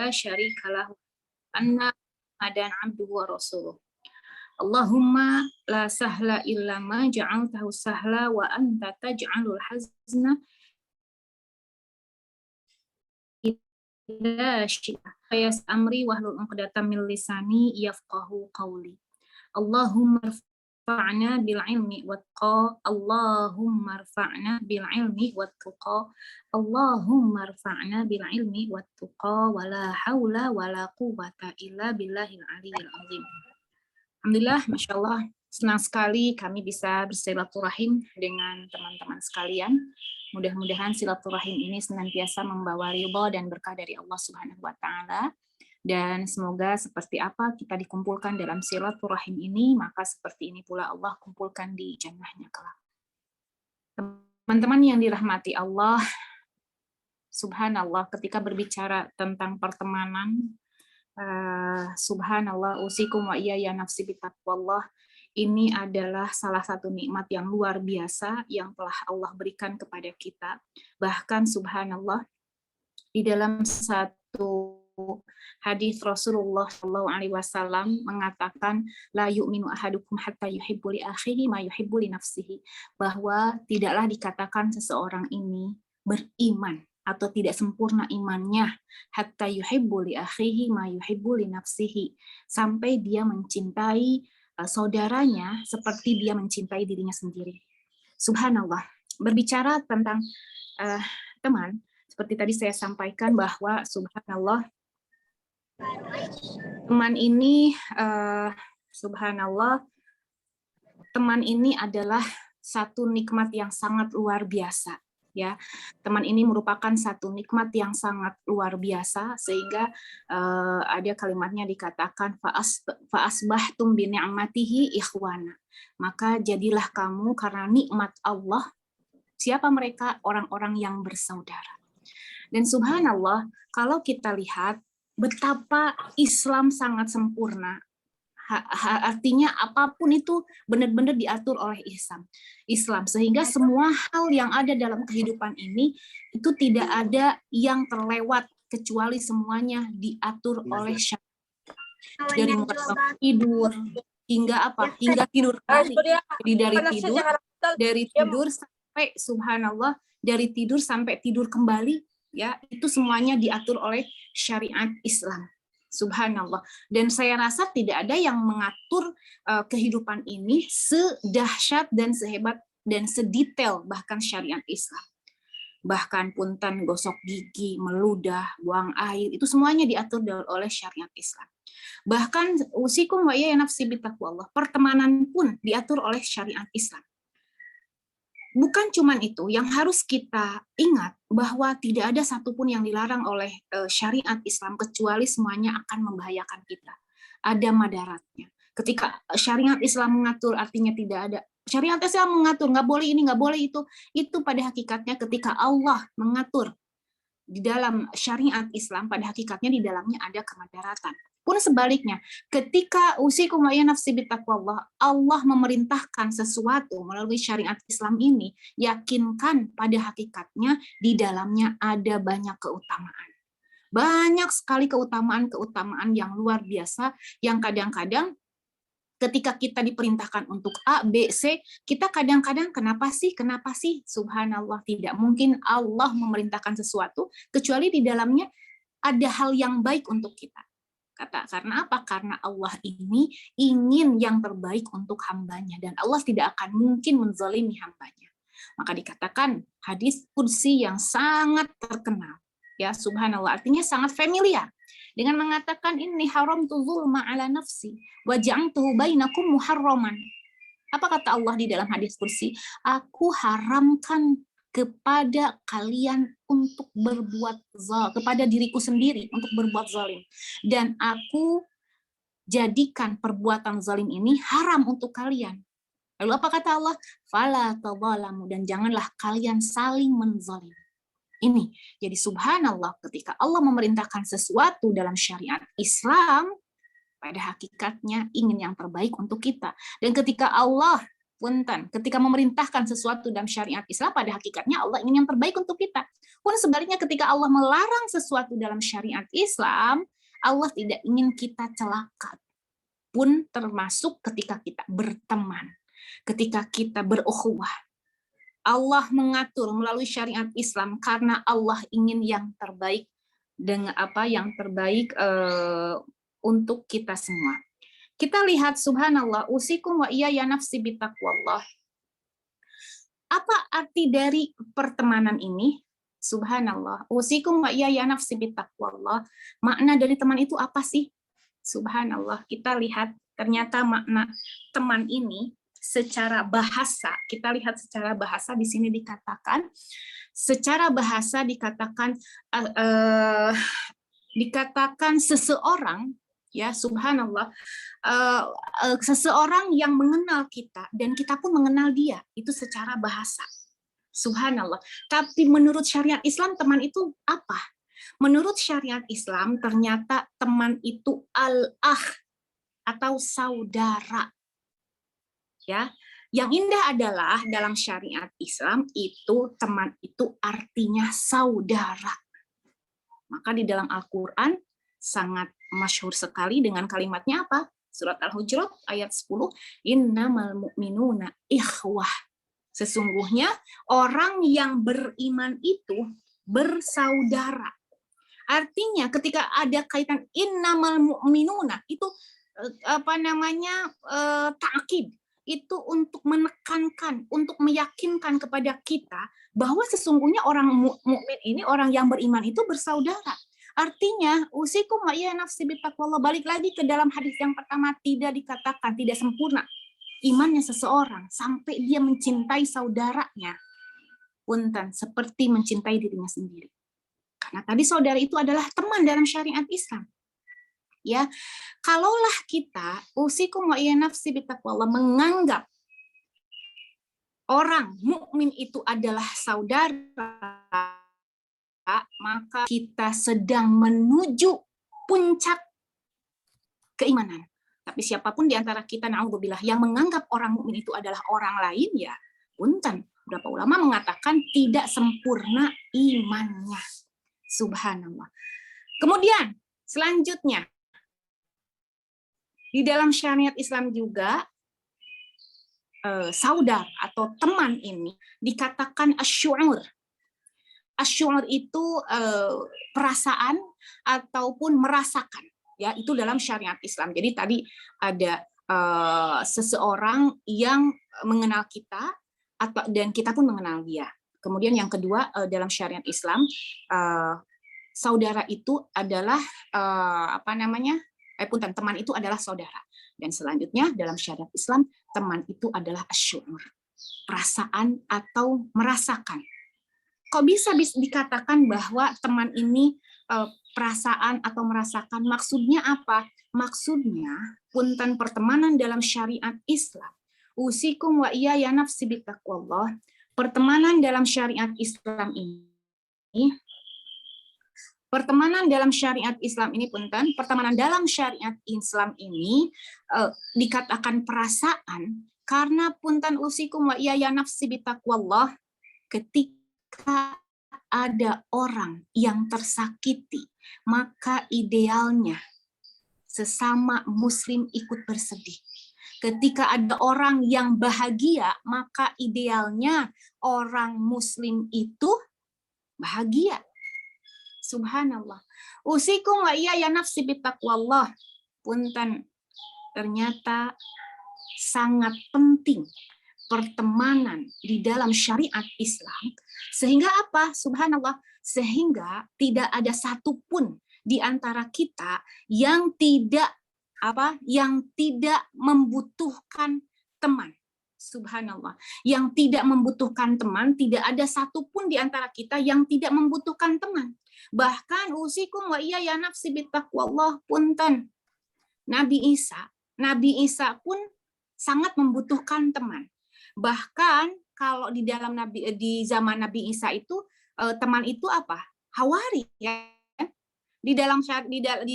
syarika lahu anna Muhammadan abduhu wa rasuluh. Allahumma la sahla illa ma ja'altahu sahla wa anta taj'alul hazna idza syi'ta. Yas amri wahlul 'uqdatam min lisani yafqahu qawli. Allahumma rfa'na bil ilmi wattqa. Allahumma rfa'na bil ilmi wattqa. Allahumma rfa'na bil ilmi wattqa wa la haula wa la quwwata illa billahil aliyyil azim. Alhamdulillah, Masya Allah, senang sekali kami bisa bersilaturahim dengan teman-teman sekalian. Mudah-mudahan silaturahim ini senantiasa membawa ridha dan berkah dari Allah Subhanahu wa Ta'ala. Dan semoga seperti apa kita dikumpulkan dalam silaturahim ini, maka seperti ini pula Allah kumpulkan di jannahnya kelak. Teman-teman yang dirahmati Allah, subhanallah, ketika berbicara tentang pertemanan, subhanallah, usikum wa iya ya nafsi bitaqwallah, ini adalah salah satu nikmat yang luar biasa yang telah Allah berikan kepada kita. Bahkan subhanallah, di dalam satu hadis Rasulullah SAW mengatakan la yu'minu ahadukum hatta yuhibbu li akhihi ma yuhibbu li nafsihi, bahwa tidaklah dikatakan seseorang ini beriman atau tidak sempurna imannya hatta yuhibbu li akhihi ma yuhibbu li nafsihi, sampai dia mencintai saudaranya seperti dia mencintai dirinya sendiri. Subhanallah. Berbicara tentang teman, seperti tadi saya sampaikan bahwa subhanallah, teman ini subhanallah, teman ini adalah satu nikmat yang sangat luar biasa. Ya, teman ini merupakan satu nikmat yang sangat luar biasa, sehingga ada kalimatnya dikatakan fa'asbahtum bi ni'matihi ikhwana, maka jadilah kamu karena nikmat Allah, siapa mereka? Orang-orang yang bersaudara. Dan subhanallah, kalau kita lihat betapa Islam sangat sempurna, artinya apapun itu benar-benar diatur oleh Islam, sehingga semua hal yang ada dalam kehidupan ini itu tidak ada yang terlewat, kecuali semuanya diatur oleh syariat. Dari mulai tidur hingga apa? Hingga tidur kembali. Jadi dari tidur sampai subhanallah, dari tidur sampai tidur kembali, ya, itu semuanya diatur oleh syariat Islam. Subhanallah. Dan saya rasa tidak ada yang mengatur kehidupan ini sedahsyat dan sehebat dan sedetail bahkan syariat Islam. Bahkan punten, gosok gigi, meludah, buang air, itu semuanya diatur oleh syariat Islam. Bahkan usikum wa ya nafsi bitaqwallah, pertemanan pun diatur oleh syariat Islam. Bukan cuma itu, yang harus kita ingat bahwa tidak ada satupun yang dilarang oleh syariat Islam kecuali semuanya akan membahayakan kita. Ada madaratnya. Ketika syariat Islam mengatur, artinya tidak ada. Syariat Islam mengatur, nggak boleh ini, nggak boleh itu. Itu pada hakikatnya ketika Allah mengatur di dalam syariat Islam, pada hakikatnya di dalamnya ada kemadaratan. Pun sebaliknya, ketika usikum wa ya nafsi bitaqwallah, Allah memerintahkan sesuatu melalui syariat Islam ini, yakinkan pada hakikatnya di dalamnya ada banyak keutamaan. Banyak sekali keutamaan-keutamaan yang luar biasa, yang kadang-kadang ketika kita diperintahkan untuk A, B, C, kita kadang-kadang kenapa sih? Subhanallah, tidak mungkin Allah memerintahkan sesuatu kecuali di dalamnya ada hal yang baik untuk kita. Karena apa? Karena Allah ini ingin yang terbaik untuk hambanya, dan Allah tidak akan mungkin menzalimi hambanya. Maka dikatakan hadis qudsi yang sangat terkenal, ya subhanallah, artinya sangat familiar, dengan mengatakan ini haramtu zulma ala nafsi wa ja'altuhu bainakum muharraman. Apa kata Allah di dalam hadis qudsi? Aku haramkan kepada kalian untuk berbuat zalim, kepada diriku sendiri untuk berbuat zalim, dan aku jadikan perbuatan zalim ini haram untuk kalian. Lalu apa kata Allah? Fala tadzalamu, dan janganlah kalian saling menzalim. Ini jadi subhanallah, ketika Allah memerintahkan sesuatu dalam syariat Islam, pada hakikatnya ingin yang terbaik untuk kita. Dan ketika Allah Punten, ketika memerintahkan sesuatu dalam syariat Islam, pada hakikatnya Allah ingin yang terbaik untuk kita. Pun sebaliknya ketika Allah melarang sesuatu dalam syariat Islam, Allah tidak ingin kita celaka. Pun termasuk ketika kita berteman, ketika kita berukhuwah. Allah mengatur melalui syariat Islam karena Allah ingin yang terbaik dengan yang terbaik untuk kita semua. Kita lihat subhanallah, usikum wa iyaya nafsi bitaqwallah. Apa arti dari pertemanan ini? Subhanallah, usikum wa iyaya nafsi bitaqwallah. Makna dari teman itu apa sih? Subhanallah, kita lihat ternyata makna teman ini secara bahasa, kita lihat secara bahasa di sini dikatakan, secara bahasa dikatakan seseorang, ya subhanallah, seseorang yang mengenal kita dan kita pun mengenal dia, itu secara bahasa. Subhanallah. Tapi menurut syariat Islam teman itu apa? Menurut syariat Islam ternyata teman itu al-akh atau saudara. Ya, yang indah adalah dalam syariat Islam itu teman itu artinya saudara. Maka di dalam Al-Qur'an sangat masyhur sekali dengan kalimatnya apa? Surat Al-Hujurat ayat 10, innamal mu'minuna ikhwah. Sesungguhnya orang yang beriman itu bersaudara. Artinya ketika ada kaitan innamal mu'minuna itu ta'kid, itu untuk menekankan, untuk meyakinkan kepada kita bahwa sesungguhnya orang mukmin ini, orang yang beriman itu bersaudara. Artinya, usikum wa iyaya nafsi bitaqwallah, balik lagi ke dalam hadis yang pertama, tidak dikatakan tidak sempurna imannya seseorang sampai dia mencintai saudaranya, punten seperti mencintai dirinya sendiri. Karena tadi saudara itu adalah teman dalam syariat Islam. Ya, kalaulah kita usikum wa iyaya nafsi bitaqwallah menganggap orang mukmin itu adalah saudara, maka kita sedang menuju puncak keimanan. Tapi siapapun di antara kita, na'udzubillah, yang menganggap orang mukmin itu adalah orang lain, ya punten. Beberapa ulama mengatakan tidak sempurna imannya. Subhanallah. Kemudian selanjutnya di dalam syariat Islam juga saudara atau teman ini dikatakan asy'ur. Asy'ur itu perasaan ataupun merasakan, ya itu dalam syariat Islam. Jadi tadi ada seseorang yang mengenal kita dan kita pun mengenal dia. Kemudian yang kedua dalam syariat Islam saudara itu adalah teman itu adalah saudara. Dan selanjutnya dalam syariat Islam teman itu adalah asy'ur, perasaan atau merasakan. Kok bisa dikatakan bahwa teman ini perasaan atau merasakan? Maksudnya apa? Maksudnya punten pertemanan dalam syariat Islam. Usikum wa iyaya nafsi bitaqwallah. Pertemanan dalam syariat Islam ini, pertemanan dalam syariat Islam ini punten, pertemanan dalam syariat Islam ini dikatakan perasaan karena punten usikum wa iyaya nafsi bitaqwallah, ketika ada orang yang tersakiti, maka idealnya sesama muslim ikut bersedih. Ketika ada orang yang bahagia, maka idealnya orang muslim itu bahagia. Subhanallah. Usikum wa iyaya nafsi bitaqwallah. Punten, ternyata sangat penting pertemanan di dalam syariat Islam. Sehingga apa? Subhanallah. Sehingga tidak ada satupun di antara kita yang tidak membutuhkan teman. Subhanallah. Yang tidak membutuhkan teman, tidak ada satupun di antara kita yang tidak membutuhkan teman. Bahkan usikum wa iyaya nafsi bitaqwallah punten. Nabi Isa pun sangat membutuhkan teman. Bahkan kalau di zaman Nabi Isa itu teman itu apa? Hawari, ya. Di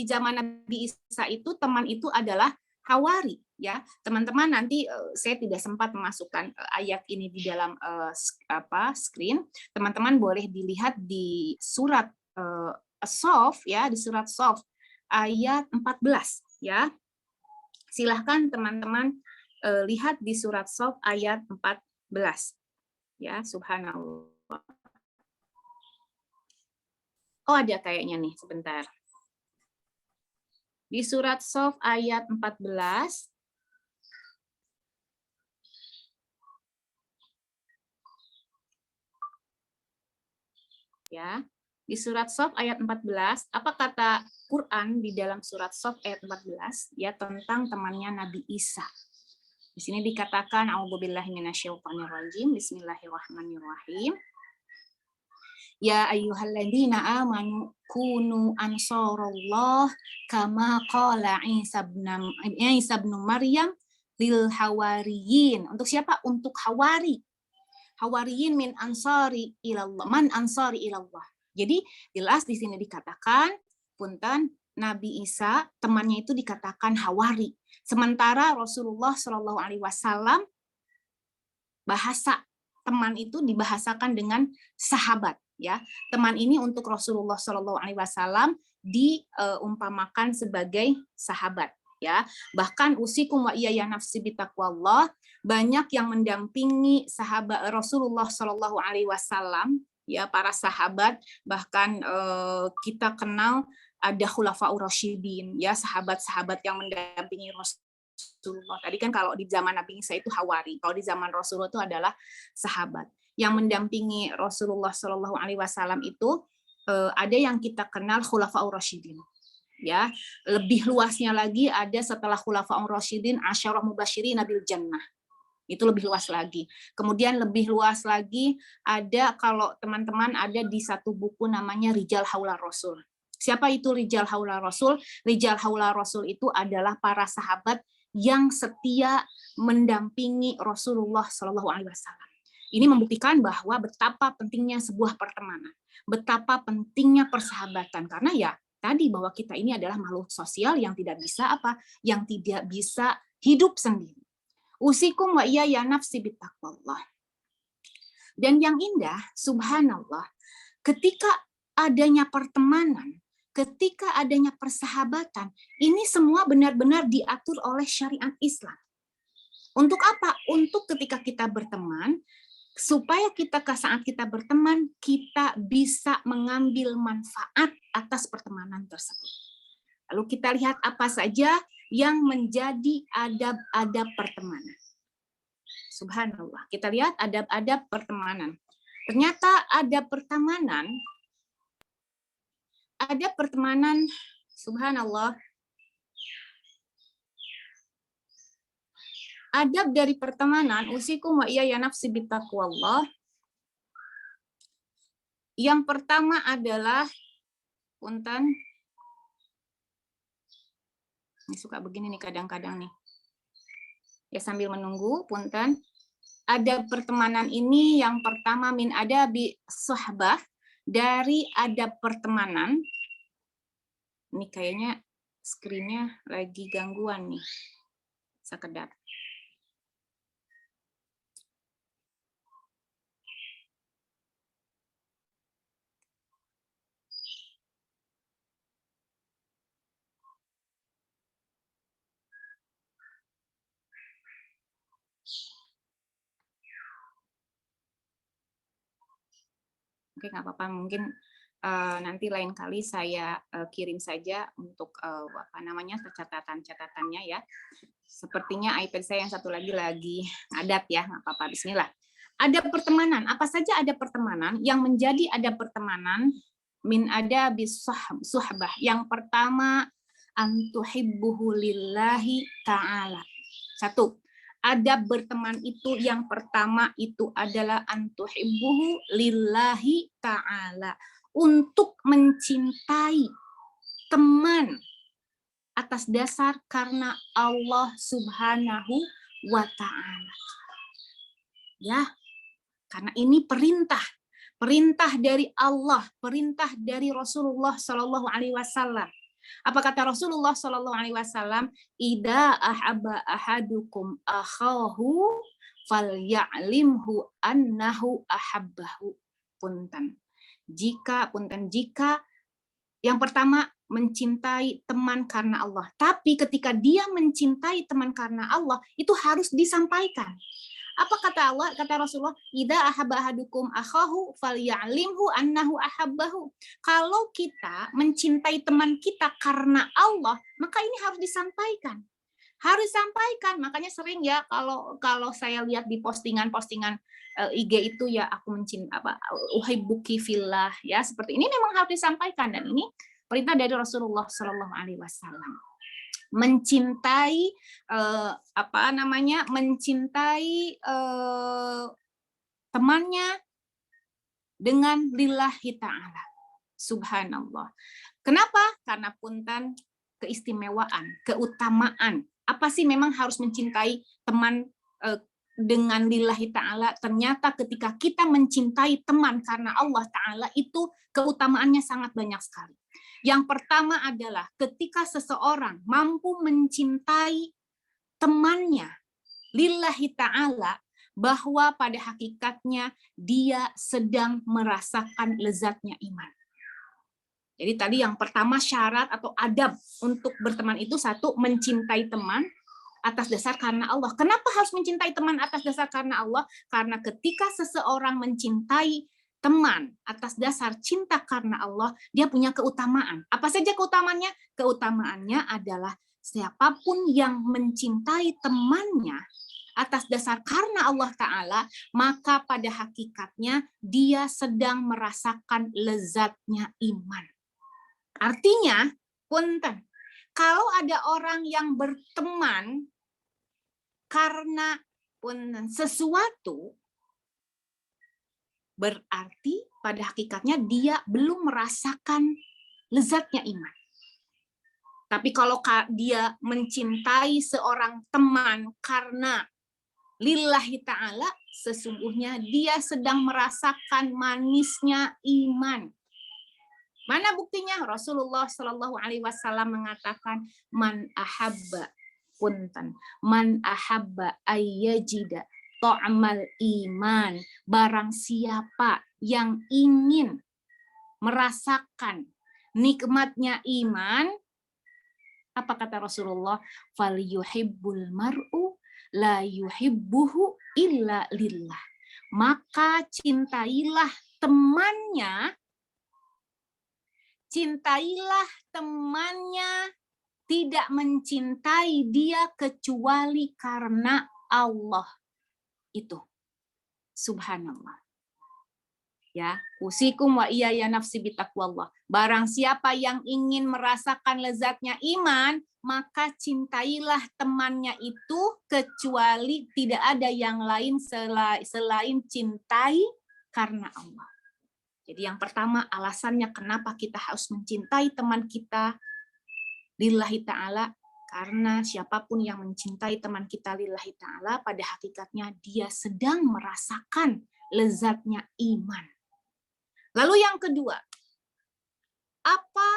zaman Nabi Isa itu teman itu adalah hawari. Ya, teman-teman, nanti saya tidak sempat memasukkan ayat ini di dalam screen. Teman-teman boleh dilihat di surat As-Saff, ya, di surat Saff ayat 14, ya. Silahkan teman-teman lihat di surat Saff ayat 14. Ya, subhanallah. Oh, ada kayaknya nih, sebentar. Di surat Saff ayat 14, ya. Di surat Saff ayat 14, apa kata Quran di dalam surat Saff ayat 14, ya, tentang temannya Nabi Isa. Di sini dikatakan a'udzubillahi minasyaitonirrajim, bismillahirrahmanirrahim. Ya ayyuhalladzina amanu kunu ansarallah kama qala Isa ibn Maryam lil hawariyin. Untuk siapa? Untuk hawari. Hawariyin min ansari ilallah. Man ansari ilallah. Jadi jelas di sini dikatakan, punten, Nabi Isa temannya itu dikatakan hawari. Sementara Rasulullah Shallallahu Alaihi Wasallam bahasa teman itu dibahasakan dengan sahabat. Ya, teman ini untuk Rasulullah Shallallahu Alaihi Wasallam diumpamakan sebagai sahabat. Ya, bahkan usikum wa iyaya nafsi bitaqwallah, banyak yang mendampingi sahabat Rasulullah Shallallahu Alaihi Wasallam, ya, para sahabat, bahkan kita kenal ada khulafaur rasyidin, ya, sahabat-sahabat yang mendampingi Rasulullah. Tadi kan kalau di zaman Nabi Isa itu hawari, kalau di zaman Rasulullah itu adalah sahabat. Yang mendampingi Rasulullah Shallallahu Alaihi Wasallam itu ada yang kita kenal khulafaur rasyidin. Ya, lebih luasnya lagi ada setelah khulafaur rasyidin asyarah mubasyirin bil jannah. Itu lebih luas lagi. Kemudian lebih luas lagi ada, kalau teman-teman ada di satu buku namanya Rijal Haula Rasul. Siapa itu Rijal Haula Rasul? Rijal Haula Rasul itu adalah para sahabat yang setia mendampingi Rasulullah Shallallahu Alaihi Wasallam. Ini membuktikan bahwa betapa pentingnya sebuah pertemanan, betapa pentingnya persahabatan, karena ya tadi bahwa kita ini adalah makhluk sosial yang tidak bisa yang tidak bisa hidup sendiri. Usikum wa iyaya nafsi bittaqwallah. Dan yang indah, subhanallah, ketika adanya pertemanan, ketika adanya persahabatan, ini semua benar-benar diatur oleh syariat Islam. Untuk apa? Untuk ketika kita berteman, supaya kita saat kita berteman, kita bisa mengambil manfaat atas pertemanan tersebut. Lalu kita lihat apa saja yang menjadi adab-adab pertemanan. Subhanallah. Kita lihat adab-adab pertemanan. Ternyata adab pertemanan, subhanallah, adab dari pertemanan, usikum wa iyaya nafsi bittaqwallah. Yang pertama adalah, punten, ini suka begini nih kadang-kadang nih. Ya, sambil menunggu, punten. Adab pertemanan ini yang pertama min adabi sohbah, dari adab pertemanan. Ini kayaknya screen-nya lagi gangguan nih. Sekedar. Oke, nggak apa-apa, mungkin nanti lain kali saya kirim saja untuk catatan-catatannya ya. Sepertinya iPad saya yang satu lagi ngadat ya, nggak apa-apa, bismillah. Adab pertemanan, apa saja adab pertemanan? Yang menjadi adab pertemanan min adabis suhbah. Yang pertama, antuhibbuhu lillahi ta'ala. Satu, adab berteman itu yang pertama itu adalah antuhibbuhu lillahi ta'ala. Untuk mencintai teman atas dasar karena Allah Subhanahu wa ta'ala. Ya, karena ini perintah dari Allah, perintah dari Rasulullah Shallallahu Alaihi Wasallam. Apa kata Rasulullah Shallallahu Alaihi Wasallam? Ida ahabba ahadukum akhahu falyalimhu annahu ahabbahu. Jika yang pertama mencintai teman karena Allah. Tapi ketika dia mencintai teman karena Allah, itu harus disampaikan. Apa kata Allah? Kata Rasulullah, "Idza ahabba ahadukum akhahu falyalimhu annahu ahabbahu." Kalau kita mencintai teman kita karena Allah, maka ini harus disampaikan. Harus disampaikan. Makanya sering ya kalau saya lihat di postingan-postingan IG itu ya, aku uhibbuki fillah ya, seperti ini memang harus disampaikan, dan ini perintah dari Rasulullah Shallallahu Alaihi Wasallam. Mencintai temannya dengan lillahi ta'ala. Subhanallah. Kenapa? Karena punten keistimewaan, keutamaan. Apa sih memang harus mencintai teman dengan lillahi ta'ala? Ternyata ketika kita mencintai teman karena Allah ta'ala, itu keutamaannya sangat banyak sekali. Yang pertama adalah ketika seseorang mampu mencintai temannya lillahi ta'ala, bahwa pada hakikatnya dia sedang merasakan lezatnya iman. Jadi tadi yang pertama syarat atau adab untuk berteman itu, satu, mencintai teman atas dasar karena Allah. Kenapa harus mencintai teman atas dasar karena Allah? Karena ketika seseorang mencintai teman atas dasar cinta karena Allah, dia punya keutamaan. Apa saja keutamaannya? Keutamaannya adalah siapapun yang mencintai temannya atas dasar karena Allah Ta'ala, maka pada hakikatnya dia sedang merasakan lezatnya iman. Artinya, punten, kalau ada orang yang berteman karena sesuatu, berarti pada hakikatnya dia belum merasakan lezatnya iman. Tapi kalau dia mencintai seorang teman karena lillahi ta'ala, sesungguhnya dia sedang merasakan manisnya iman. Mana buktinya? Rasulullah Shallallahu Alaihi Wasallam mengatakan, man ahabba ayyajida ta'mal iman. Barang siapa yang ingin merasakan nikmatnya iman, apa kata Rasulullah? Falyuhibbul mar'u la yuhibbuhu illa lillah. Maka cintailah temannya tidak mencintai dia kecuali karena Allah. Itu. Subhanallah. Ya, usikum wa iyaya nafsi bitaqwallah. Barang siapa yang ingin merasakan lezatnya iman, maka cintailah temannya itu kecuali tidak ada yang lain selain cintai karena Allah. Jadi yang pertama alasannya kenapa kita harus mencintai teman kita lillahi ta'ala, karena siapapun yang mencintai teman kita lillahi ta'ala, pada hakikatnya dia sedang merasakan lezatnya iman. Lalu yang kedua, apa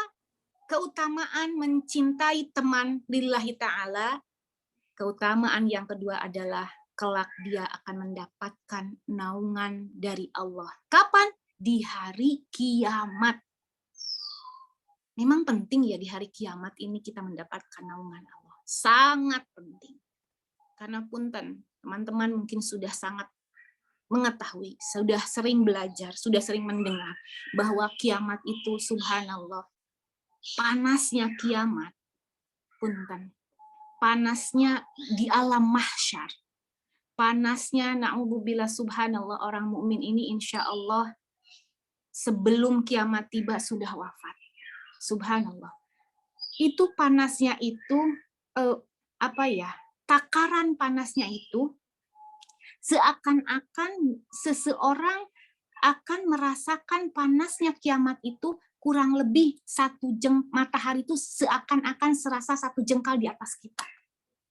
keutamaan mencintai teman lillahi ta'ala? Keutamaan yang kedua adalah kelak dia akan mendapatkan naungan dari Allah. Kapan? Di hari kiamat. Memang penting ya di hari kiamat ini kita mendapatkan naungan Allah. Sangat penting. Karena punten, teman-teman mungkin sudah sangat mengetahui, sudah sering belajar, sudah sering mendengar bahwa kiamat itu subhanallah, panasnya kiamat, punten, panasnya di alam mahsyar, panasnya na'udzubillah subhanallah, orang mukmin ini insya Allah sebelum kiamat tiba sudah wafat. Subhanallah. Itu panasnya itu takaran panasnya itu seakan-akan seseorang akan merasakan panasnya kiamat itu kurang lebih matahari itu seakan-akan serasa 1 jengkal di atas kita.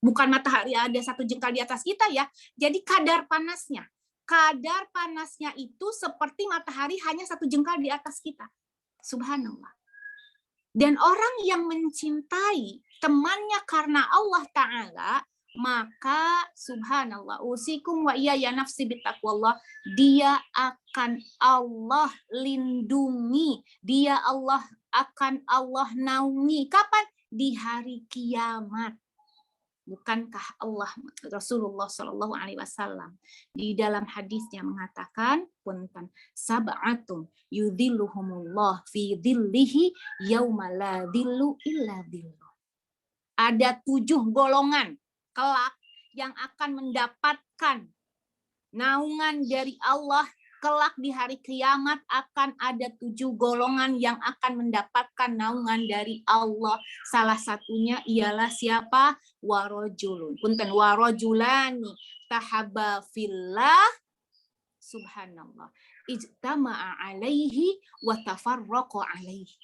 Bukan matahari ada 1 jengkal di atas kita ya. Jadi kadar panasnya itu seperti matahari hanya 1 jengkal di atas kita. Subhanallah. Dan orang yang mencintai temannya karena Allah Ta'ala, maka subhanallah, usikum wa iya nafsi bitaqwallah, dia akan Allah lindungi, dia akan Allah naungi. Kapan? Di hari kiamat. Bukankah Rasulullah Shallallahu Alaihi Wasallam di dalam hadisnya mengatakan, punten sab'atun yudhilluhumullah fi dhillihi yauma la dhillu illa dhilluh. Ada 7 golongan kelak yang akan mendapatkan naungan dari Allah. Kelak di hari kiamat akan ada 7 golongan yang akan mendapatkan naungan dari Allah. Salah satunya ialah siapa? Warajulun. Punten, warajulani tahabba fillah. Subhanallah. Ijtama'a alaihi wa tafarraqa alaihi.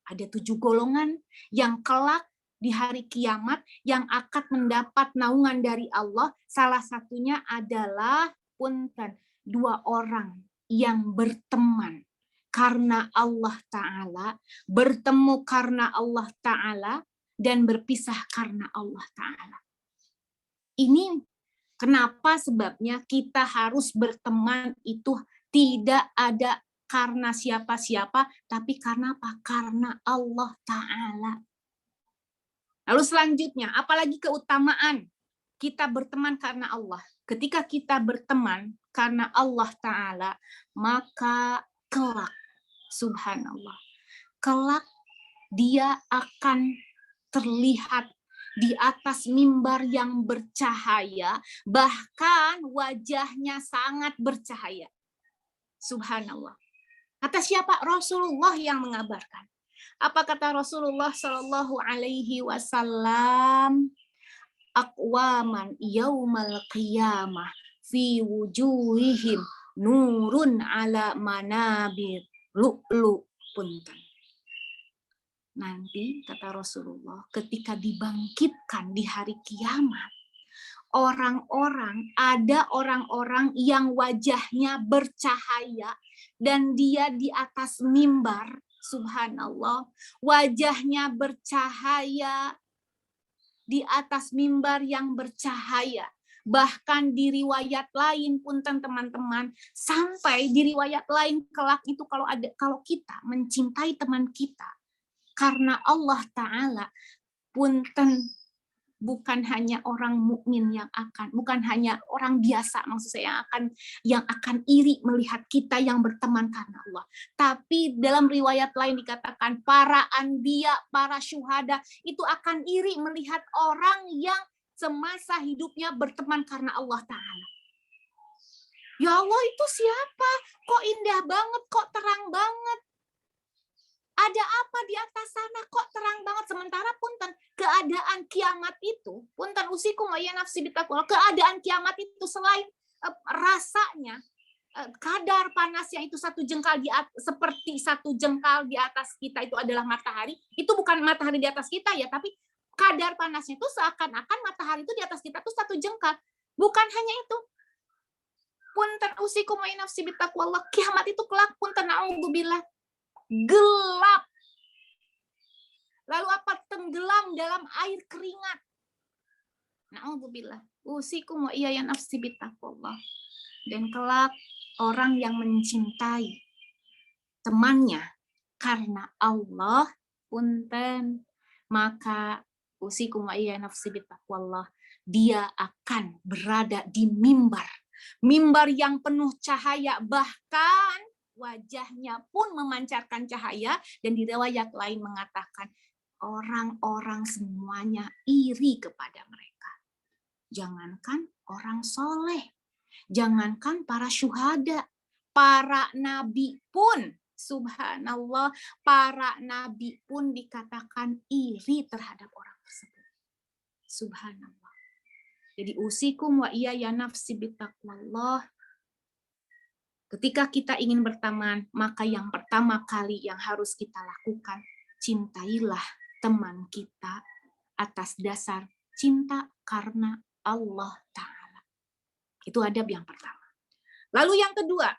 Ada 7 golongan yang kelak di hari kiamat yang akan mendapat naungan dari Allah. Salah satunya adalah punten, 2 orang yang berteman karena Allah Ta'ala, bertemu karena Allah Ta'ala, dan berpisah karena Allah Ta'ala. Ini kenapa sebabnya kita harus berteman itu tidak ada karena siapa-siapa, tapi karena apa? Karena Allah Ta'ala. Lalu selanjutnya, apalagi keutamaan kita berteman karena Allah. Ketika kita berteman karena Allah Ta'ala, maka kelak, subhanallah, kelak dia akan terlihat di atas mimbar yang bercahaya, bahkan wajahnya sangat bercahaya. Subhanallah. Kata siapa? Rasulullah yang mengabarkan. Apa kata Rasulullah Shallallahu Alaihi Wasallam? Aqwaman yaumal qiyamah fi wujuhihim nurun ala manabir lu'lu. Punten. Nanti kata Rasulullah, ketika dibangkitkan di hari kiamat, ada orang-orang yang wajahnya bercahaya dan dia di atas mimbar, subhanallah, wajahnya bercahaya di atas mimbar yang bercahaya. Bahkan di riwayat lain, punten teman-teman, sampai di riwayat lain kelak itu kalau kita mencintai teman kita karena Allah Ta'ala, punten, bukan hanya orang mukmin bukan hanya orang biasa, maksud saya yang akan iri melihat kita yang berteman karena Allah. Tapi dalam riwayat lain dikatakan para anbiya, para syuhada itu akan iri melihat orang yang semasa hidupnya berteman karena Allah Ta'ala. Ya Allah, itu siapa? Kok indah banget, kok terang banget. Ada apa di atas sana kok terang banget, sementara punten keadaan kiamat itu, punten usikum wa ya nafsi bitaqwa, keadaan kiamat itu selain rasanya kadar panasnya itu seperti 1 jengkal di atas kita itu adalah matahari, itu bukan matahari di atas kita ya, tapi kadar panasnya itu seakan-akan matahari itu di atas kita tuh 1 jengkal. Bukan hanya itu, punten usikum wa ya nafsi bitaqwa, kiamat itu kelak punten na'udzubillah gelap. Lalu apa? Tenggelam dalam air keringat. Na'udzubillah. Usikum wa iya nafsi bitaqwallah. Dan kelak orang yang mencintai temannya karena Allah, punten, maka usikum wa iya nafsi bitaqwallah, dia akan berada di mimbar. Mimbar yang penuh cahaya, bahkan wajahnya pun memancarkan cahaya, dan di riwayat lain mengatakan orang-orang semuanya iri kepada mereka. Jangankan orang soleh, jangankan para syuhada, para nabi pun, subhanallah, para nabi pun dikatakan iri terhadap orang tersebut. Subhanallah. Jadi usikum wa iya ya nafsi bitaqwallah. Ketika kita ingin berteman, maka yang pertama kali yang harus kita lakukan, cintailah teman kita atas dasar cinta karena Allah Ta'ala. Itu adab yang pertama. Lalu yang kedua,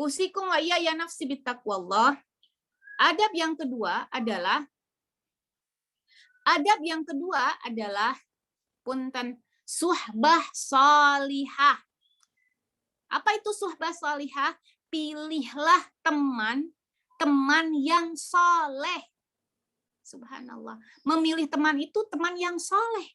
usikum wa iya ya nafsi bitaqwallah. Adab yang kedua adalah Adab yang kedua adalah punten suhbah salihah. Apa itu suhbah salihah? Pilihlah teman yang soleh. Subhanallah. Memilih teman itu teman yang soleh.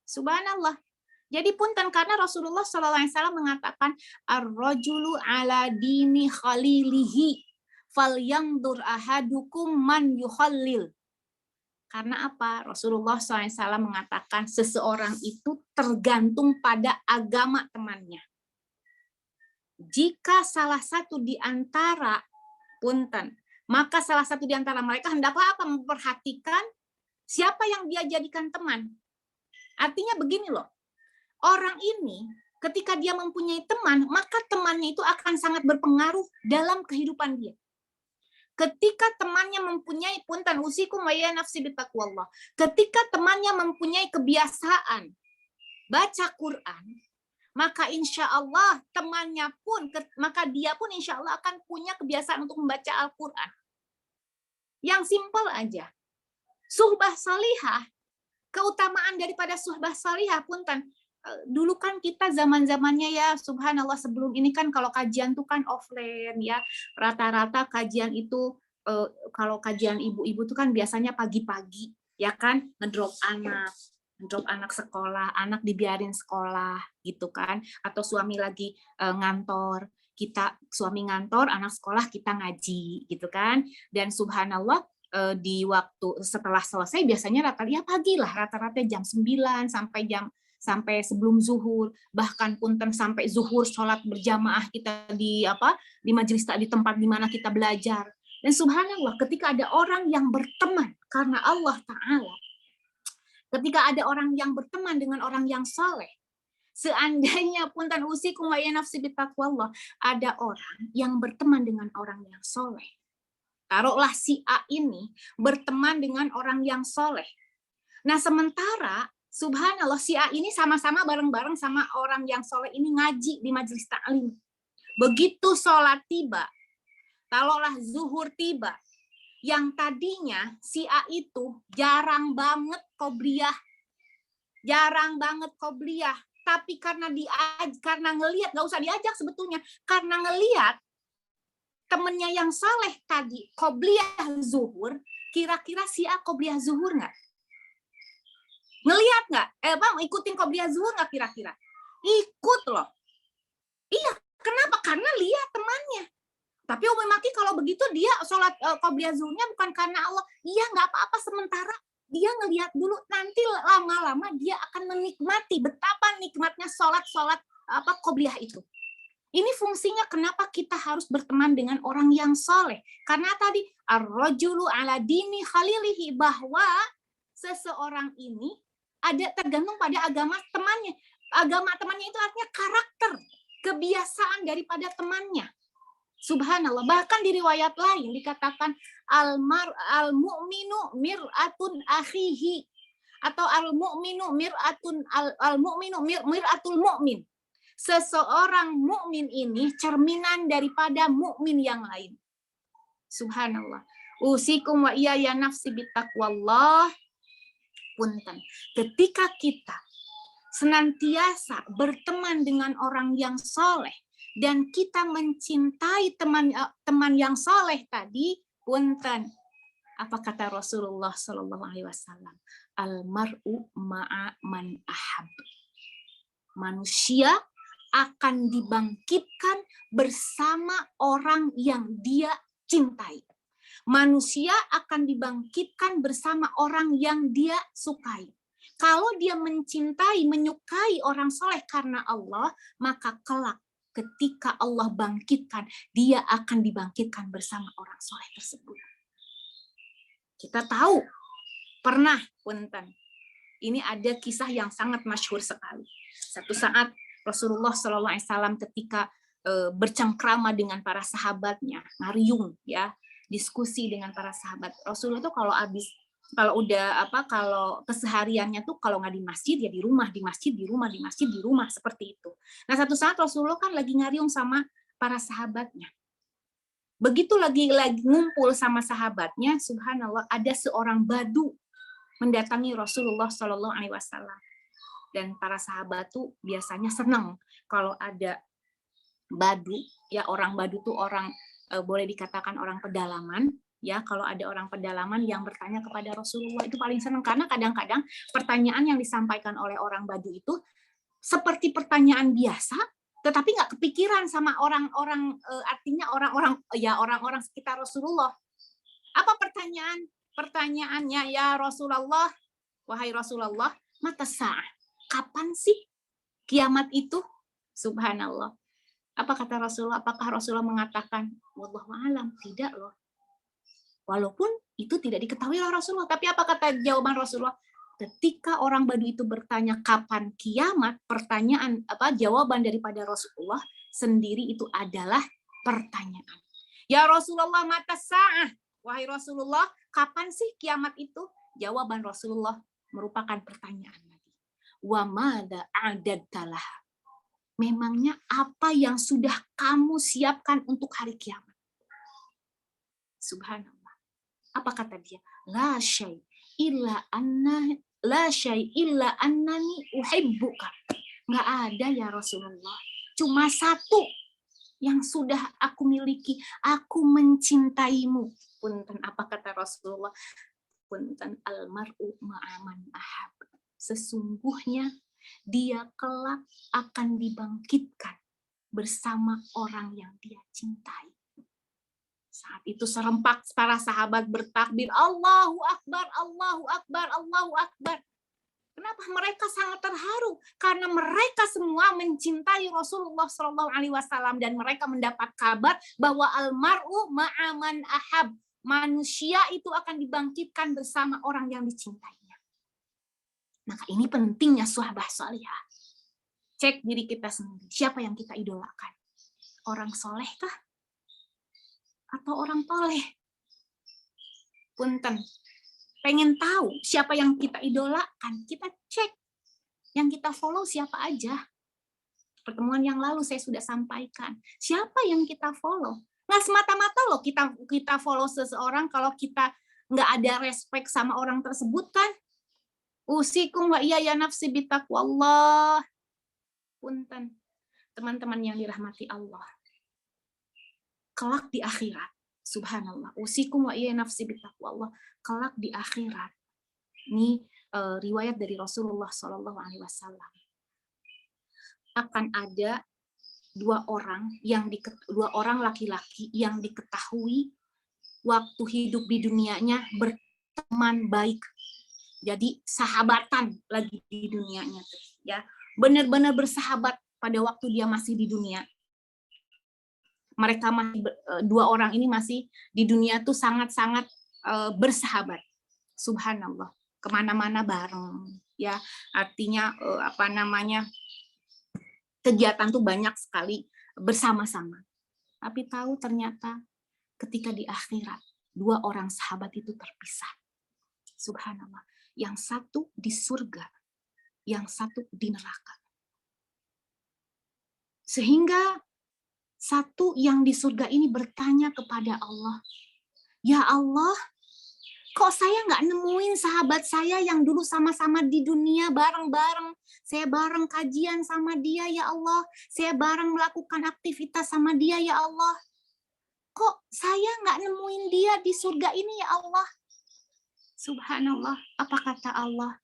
Subhanallah. Jadi punten karena Rasulullah SAW mengatakan ar-rajulu ala dini khalilihi falyandur ahadukum man yukhallil. Karena apa? Rasulullah SAW mengatakan seseorang itu tergantung pada agama temannya. Jika salah satu di antara punten, maka salah satu di antara mereka hendaklah apa? Memperhatikan siapa yang dia jadikan teman. Artinya begini loh, orang ini ketika dia mempunyai teman, maka temannya itu akan sangat berpengaruh dalam kehidupan dia. Ketika temannya mempunyai punten usikum wa ya nafsi bitaqwallah. Ketika temannya mempunyai kebiasaan baca Quran, maka insya Allah temannya pun, maka dia pun insya Allah akan punya kebiasaan untuk membaca Al-Quran. Yang simpel aja. Suhbah salihah, keutamaan daripada suhbah salihah punten. Dulu kan kita zaman-zamannya ya subhanallah sebelum ini kan kalau kajian tuh kan offline ya, rata-rata kajian itu kalau kajian ibu-ibu tuh kan biasanya pagi-pagi ya kan ngedrop anak sekolah, anak dibiarin sekolah gitu kan, atau suami lagi ngantor, kita suami ngantor, anak sekolah kita ngaji gitu kan. Dan subhanallah di waktu setelah selesai biasanya rata-rata jam 9 sampai sebelum zuhur, bahkan punten sampai zuhur sholat berjamaah kita di majelis di tempat di mana kita belajar. Dan subhanallah ketika ada orang yang berteman karena Allah Ta'ala, ketika ada orang yang berteman dengan orang yang saleh, seandainya punten usikum wa ya nafsi bitaqwallah, ada orang yang berteman dengan orang yang saleh. Taruhlah si A ini berteman dengan orang yang saleh. Nah, sementara subhanallah si A ini sama-sama bareng-bareng sama orang yang soleh ini ngaji di majelis ta'lim. Begitu sholat tiba, taruhlah zuhur tiba, yang tadinya si A itu jarang banget qobliyah, tapi karena ngelihat, nggak usah diajak sebetulnya, karena ngelihat temennya yang saleh tadi qobliyah zuhur, kira-kira si A qobliyah zuhur nggak? Ngelihat nggak? Bang, ikutin qobliyah zuhur nggak kira-kira? Ikut loh. Iya, kenapa? Karena lihat temannya. Tapi Umi Maki kalau begitu dia sholat qobliyah zuhurnya bukan karena Allah. Iya, nggak apa-apa sementara dia ngelihat dulu. Nanti lama-lama dia akan menikmati betapa nikmatnya sholat qobliyah itu. Ini fungsinya kenapa kita harus berteman dengan orang yang soleh. Karena tadi ar-rajulu ala dini khalilihi, bahwa seseorang ini ada tergantung pada agama temannya. Agama temannya itu artinya karakter, kebiasaan daripada temannya. Subhanallah. Bahkan di riwayat lain dikatakan al-mu'minu mir'atun akhihi, atau al-mu'minu mir'atul mu'min. Seseorang mukmin ini cerminan daripada mukmin yang lain. Subhanallah. Usikum wa iya ya nafsi bitaqwallah. Punten. Ketika kita senantiasa berteman dengan orang yang soleh dan kita mencintai teman yang soleh tadi, punten. Apa kata Rasulullah SAW? Al-mar'u ma'a man ahab. Manusia akan dibangkitkan bersama orang yang dia cintai. Manusia akan dibangkitkan bersama orang yang dia sukai. Kalau dia mencintai, menyukai orang soleh karena Allah, maka kelak ketika Allah bangkitkan, dia akan dibangkitkan bersama orang soleh tersebut. Kita tahu, pernah punten. Ini ada kisah yang sangat masyhur sekali. Satu saat Rasulullah SAW ketika bercengkrama dengan para sahabatnya, ngariung ya, diskusi dengan para sahabat. Rasulullah tuh kalau kesehariannya tuh kalau nggak di masjid ya di rumah, di masjid, di rumah, di masjid, di rumah, seperti itu. Nah, satu saat Rasulullah kan lagi ngariung sama para sahabatnya. Begitu lagi ngumpul sama sahabatnya, subhanallah, ada seorang badu mendatangi Rasulullah Shallallahu Alaihi Wasallam. Dan para sahabat tuh biasanya senang kalau ada badu, ya orang badu tuh orang boleh dikatakan orang pedalaman, ya kalau ada orang pedalaman yang bertanya kepada Rasulullah itu paling senang, karena kadang-kadang pertanyaan yang disampaikan oleh orang badu itu seperti pertanyaan biasa, tetapi nggak kepikiran sama orang-orang, artinya orang-orang sekitar Rasulullah. Apa pertanyaannya? Ya Rasulullah, wahai Rasulullah, mata sa'ah, kapan sih kiamat itu? Subhanallah. Apa kata Rasulullah? Apakah Rasulullah mengatakan, wallahu a'lam? Tidak loh. Walaupun itu tidak diketahui oleh Rasulullah, tapi apa kata jawaban Rasulullah? Ketika orang Badu itu bertanya kapan kiamat, jawaban daripada Rasulullah sendiri itu adalah pertanyaan. Ya Rasulullah, mata sa'ah. Wahai Rasulullah, kapan sih kiamat itu? Jawaban Rasulullah merupakan pertanyaan lagi. Wa mada a'dadtalah. Memangnya apa yang sudah kamu siapkan untuk hari kiamat? Subhanallah. Apa kata dia? La syai illa annani uhibbuka. Nggak ada ya Rasulullah. Cuma satu yang sudah aku miliki, aku mencintaimu. Punten, apa kata Rasulullah? Punten, almar'u ma'aman ahab. Sesungguhnya dia kelak akan dibangkitkan bersama orang yang dia cintai. Saat itu serempak para sahabat bertakbir, Allahu Akbar, Allahu Akbar, Allahu Akbar. Kenapa mereka sangat terharu? Karena mereka semua mencintai Rasulullah SAW dan mereka mendapat kabar bahwa almar'u ma'aman ahab. Manusia itu akan dibangkitkan bersama orang yang dicintainya. Maka ini pentingnya suhbah salihah. Cek diri kita sendiri. Siapa yang kita idolakan? Orang soleh kah? Atau orang toleh? Punten. Pengen tahu siapa yang kita idolakan, kita cek. Yang kita follow siapa aja. Pertemuan yang lalu saya sudah sampaikan. Siapa yang kita follow? Nggak semata-mata loh kita follow seseorang kalau kita nggak ada respect sama orang tersebut kan. Usikum wa iya ya nafsi bitaqwallah. Punten. Teman-teman yang dirahmati Allah. Kelak di akhirat. Subhanallah. Usikum wa iya nafsi bitaqwallah. Kelak di akhirat. Ini riwayat dari Rasulullah SAW. Akan ada dua orang laki-laki yang diketahui waktu hidup di dunianya berteman baik. Jadi sahabatan lagi di dunianya, ya. Benar-benar bersahabat pada waktu dia masih di dunia. Mereka dua orang ini masih di dunia tuh sangat-sangat bersahabat. Subhanallah, kemana-mana bareng, ya. Artinya kegiatan tuh banyak sekali bersama-sama. Tapi tahu ternyata ketika di akhirat dua orang sahabat itu terpisah. Subhanallah, yang satu di surga, yang satu di neraka. Sehingga satu yang di surga ini bertanya kepada Allah, ya Allah, kok saya nggak nemuin sahabat saya yang dulu sama-sama di dunia bareng-bareng. Saya bareng kajian sama dia, ya Allah. Saya bareng melakukan aktivitas sama dia, ya Allah. Kok saya nggak nemuin dia di surga ini, ya Allah? Subhanallah, apa kata Allah?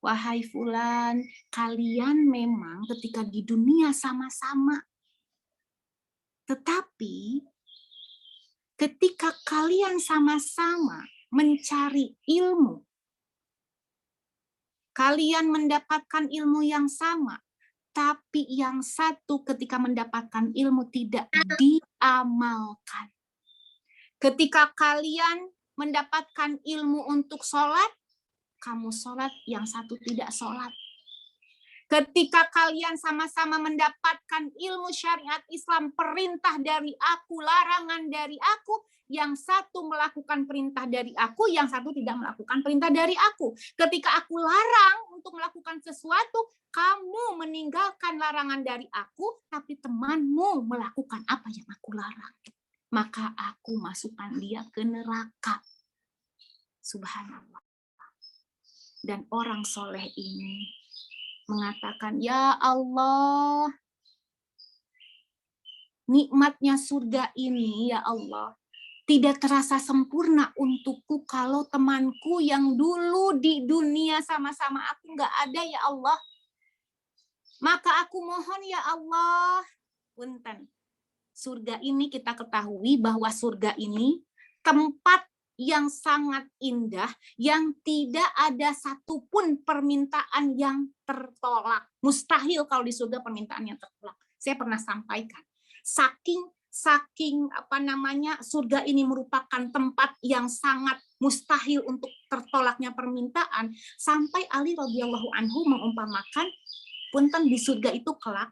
Wahai fulan, kalian memang ketika di dunia sama-sama. Tetapi ketika kalian sama-sama mencari ilmu, kalian mendapatkan ilmu yang sama, tapi yang satu ketika mendapatkan ilmu tidak diamalkan. Ketika kalian mendapatkan ilmu untuk sholat, kamu sholat, yang satu tidak sholat. Ketika kalian sama-sama mendapatkan ilmu syariat Islam, perintah dari aku, larangan dari aku, yang satu melakukan perintah dari aku, yang satu tidak melakukan perintah dari aku. Ketika aku larang untuk melakukan sesuatu, kamu meninggalkan larangan dari aku, tapi temanmu melakukan apa yang aku larang. Maka aku masukkan dia ke neraka. Subhanallah. Dan orang soleh ini mengatakan, ya Allah, nikmatnya surga ini, ya Allah, tidak terasa sempurna untukku kalau temanku yang dulu di dunia sama-sama aku nggak ada, ya Allah. Maka aku mohon, ya Allah, punten. Surga ini kita ketahui bahwa surga ini tempat yang sangat indah, yang tidak ada satupun permintaan yang tertolak. Mustahil kalau di surga permintaan yang tertolak. Saya pernah sampaikan. Saking surga ini merupakan tempat yang sangat mustahil untuk tertolaknya permintaan, sampai Ali radhiyallahu anhu mengumpamakan, punten di surga itu kelak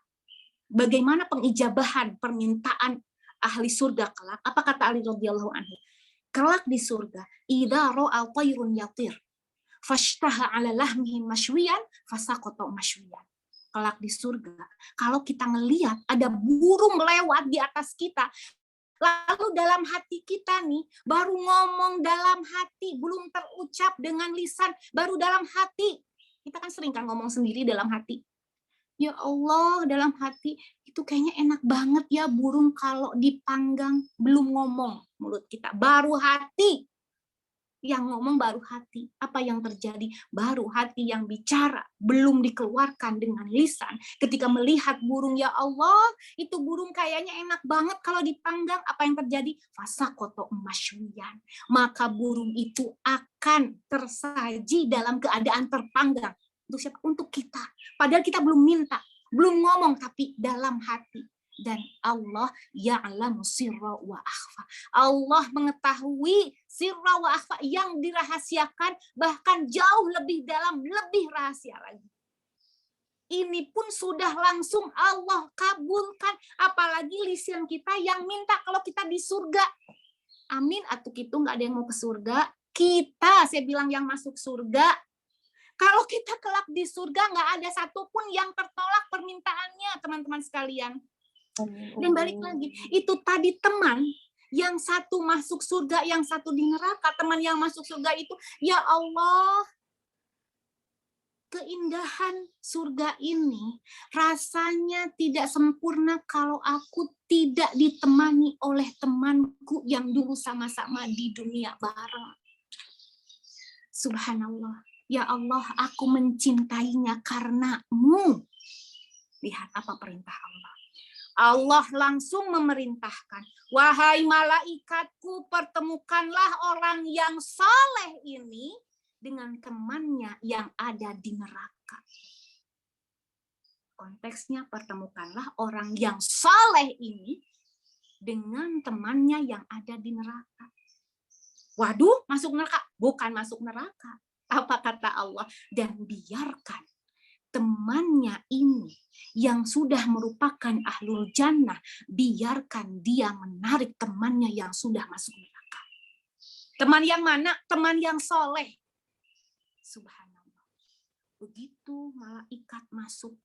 bagaimana pengijabahan permintaan ahli surga kelak. Apa kata Ali radhiyallahu anhu? Kelak di surga, idza ra'a tayrun yatir fashtaha 'ala lahmihi mashwiyan fasaqata mashwiyan. Kelak di surga, kalau kita ngelihat ada burung lewat di atas kita, lalu dalam hati kita nih, baru ngomong dalam hati, belum terucap dengan lisan, baru dalam hati. Kita kan sering kan ngomong sendiri dalam hati. Ya Allah, dalam hati, itu kayaknya enak banget ya burung kalau dipanggang, belum ngomong mulut kita. Baru hati yang ngomong, baru hati. Apa yang terjadi? Baru hati yang bicara, belum dikeluarkan dengan lisan. Ketika melihat burung, ya Allah, itu burung kayaknya enak banget kalau dipanggang. Apa yang terjadi? Fasaqata mashwiyan. Maka burung itu akan tersaji dalam keadaan terpanggang. Untuk siapa? Untuk kita. Padahal kita belum minta, belum ngomong, tapi dalam hati. Dan Allah ya'lamu sirra wa akhfa. Allah mengetahui sirra wa akhfa, yang dirahasiakan bahkan jauh lebih dalam, lebih rahasia lagi. Ini pun sudah langsung Allah kabulkan, apalagi lisan kita yang minta kalau kita di surga. Amin atau gitu, nggak ada yang mau ke surga. Kita, saya bilang, yang masuk surga. Kalau kita kelak di surga, nggak ada satupun yang tertolak permintaannya, teman-teman sekalian. Dan balik lagi, itu tadi teman yang satu masuk surga, yang satu di neraka. Teman yang masuk surga itu, ya Allah, keindahan surga ini rasanya tidak sempurna kalau aku tidak ditemani oleh temanku yang dulu sama-sama di dunia bareng. Subhanallah. Ya Allah, aku mencintainya karenamu. Lihat apa perintah Allah. Allah langsung memerintahkan, wahai malaikatku, pertemukanlah orang yang saleh ini dengan temannya yang ada di neraka. Konteksnya, pertemukanlah orang yang saleh ini dengan temannya yang ada di neraka. Waduh, masuk neraka? Bukan masuk neraka. Apa kata Allah? Dan biarkan temannya ini yang sudah merupakan ahlul jannah, biarkan dia menarik temannya yang sudah masuk neraka. Teman yang mana? Teman yang soleh. Subhanallah. Begitu malaikat masuk,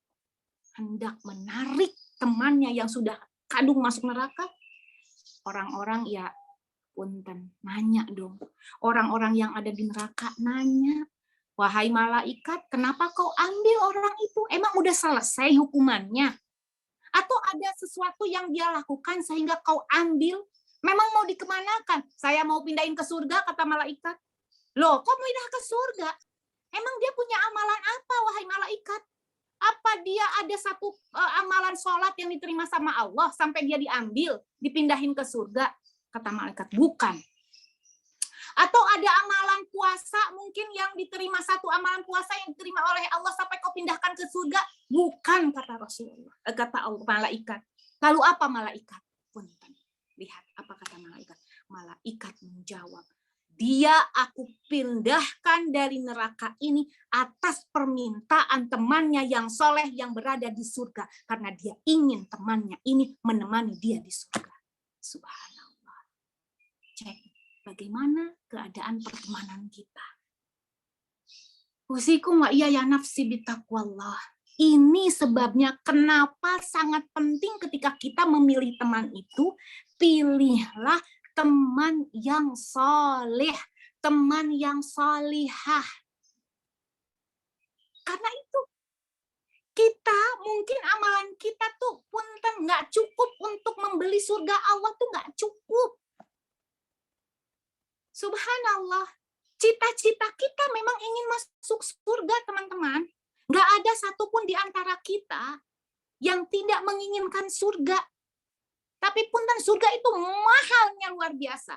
hendak menarik temannya yang sudah kadung masuk neraka, orang-orang ya punten, nanya dong. Orang-orang yang ada di neraka nanya, wahai malaikat, kenapa kau ambil orang itu? Emang udah selesai hukumannya? Atau ada sesuatu yang dia lakukan sehingga kau ambil? Memang mau dikemanakan? Saya mau pindahin ke surga, kata malaikat. Loh, kok pindah ke surga? Emang dia punya amalan apa, wahai malaikat? Apa dia ada satu amalan sholat yang diterima sama Allah sampai dia diambil, dipindahin ke surga? Kata malaikat, bukan. Atau ada amalan puasa mungkin yang diterima, satu amalan puasa yang diterima oleh Allah sampai kau pindahkan ke surga? Bukan, kata Rasulullah, kata Allah, malaikat. Lalu apa malaikat? Punten. Lihat apa kata malaikat. Malaikat menjawab, dia aku pindahkan dari neraka ini atas permintaan temannya yang soleh yang berada di surga. Karena dia ingin temannya ini menemani dia di surga. Subhanallah. Cek. Bagaimana keadaan pertemanan kita? Usikum wa iya ya nafsi bitaqwallah. Ini sebabnya kenapa sangat penting ketika kita memilih teman itu, pilihlah teman yang soleh, teman yang solihah. Karena itu kita mungkin amalan kita tuh punten nggak cukup untuk membeli surga Allah tuh nggak cukup. Subhanallah. Cita-cita kita memang ingin masuk surga, teman-teman. Nggak ada satupun di antara kita yang tidak menginginkan surga. Tapi punten surga itu mahalnya luar biasa.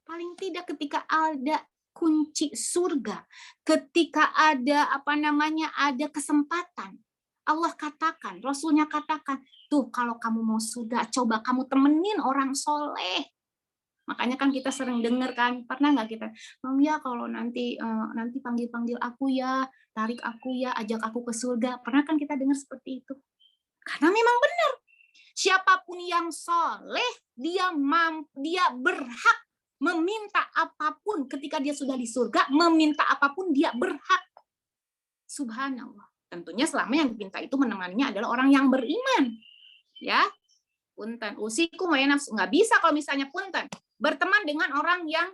Paling tidak ketika ada kunci surga, ketika ada ada kesempatan, Allah katakan, Rasulnya katakan, tuh kalau kamu mau surga, coba kamu temenin orang soleh. Makanya kan kita sering dengar kan, pernah nggak kita, ya kalau nanti panggil aku ya, tarik aku ya, ajak aku ke surga. Pernah kan kita dengar seperti itu? Karena memang benar, siapapun yang soleh, dia berhak meminta apapun ketika dia sudah di surga, meminta apapun dia berhak. Subhanallah. Tentunya selama yang diminta itu menemaninya adalah orang yang beriman. Ya, punten. Usikum wa nafsu. Nggak bisa kalau misalnya punten berteman dengan orang yang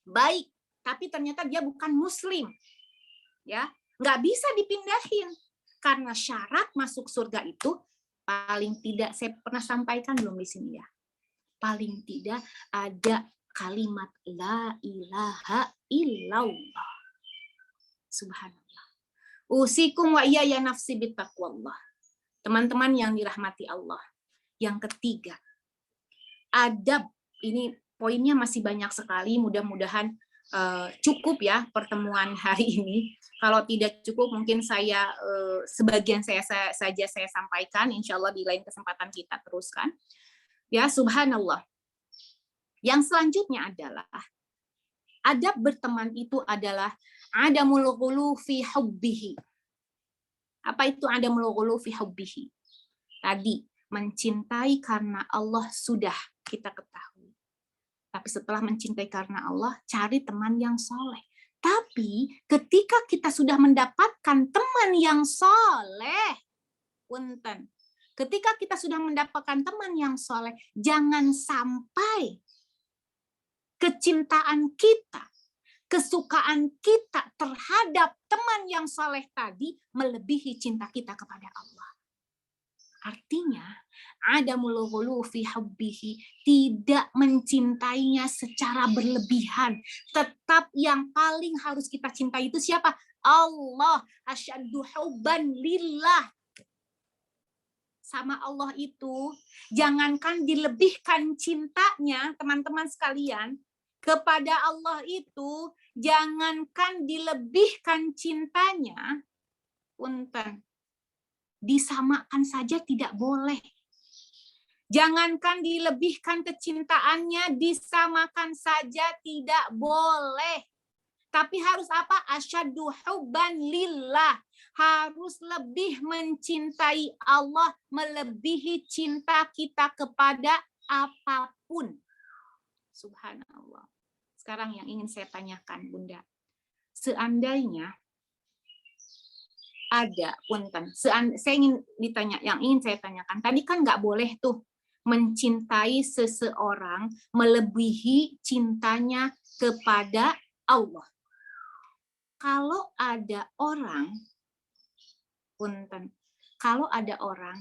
baik, tapi ternyata dia bukan muslim. Ya, nggak bisa dipindahin. Karena syarat masuk surga itu paling tidak, saya pernah sampaikan belum di sini ya, paling tidak ada kalimat la ilaha illallah. Subhanallah. Usikum wa iya ya nafsi bittaqwallah. Teman-teman yang dirahmati Allah. Yang ketiga, adab. Ini poinnya masih banyak sekali, mudah-mudahan cukup ya pertemuan hari ini. Kalau tidak cukup mungkin saya sebagian saya sampaikan, insya Allah di lain kesempatan kita teruskan. Ya, subhanallah. Yang selanjutnya adalah adab berteman itu adalah adamul ghulu fi hubbihi. Apa itu adamul ghulu fi hubbihi? Tadi mencintai karena Allah sudah kita ketahui. Tapi setelah mencintai karena Allah, cari teman yang soleh. Tapi ketika kita sudah mendapatkan teman yang soleh, punten. Ketika kita sudah mendapatkan teman yang soleh, jangan sampai kecintaan kita, kesukaan kita terhadap teman yang soleh tadi melebihi cinta kita kepada Allah. Artinya, adamul ghulu fi hubbihi, tidak mencintainya secara berlebihan. Tetap yang paling harus kita cintai itu siapa? Allah. Asyaddu hubban lillah. Sama Allah itu, jangankan dilebihkan cintanya, teman-teman sekalian, kepada Allah itu, jangankan dilebihkan cintanya, punten, disamakan saja tidak boleh. Jangankan dilebihkan kecintaannya, disamakan saja tidak boleh. Tapi harus apa? Asyaddu hubban lillah. Harus lebih mencintai Allah, melebihi cinta kita kepada apapun. Subhanallah. Sekarang yang ingin saya tanyakan, Bunda. Seandainya ada, punten, saya ingin ditanya, yang ingin saya tanyakan, tadi kan nggak boleh tuh mencintai seseorang melebihi cintanya kepada Allah. Kalau ada orang, punten, kalau ada orang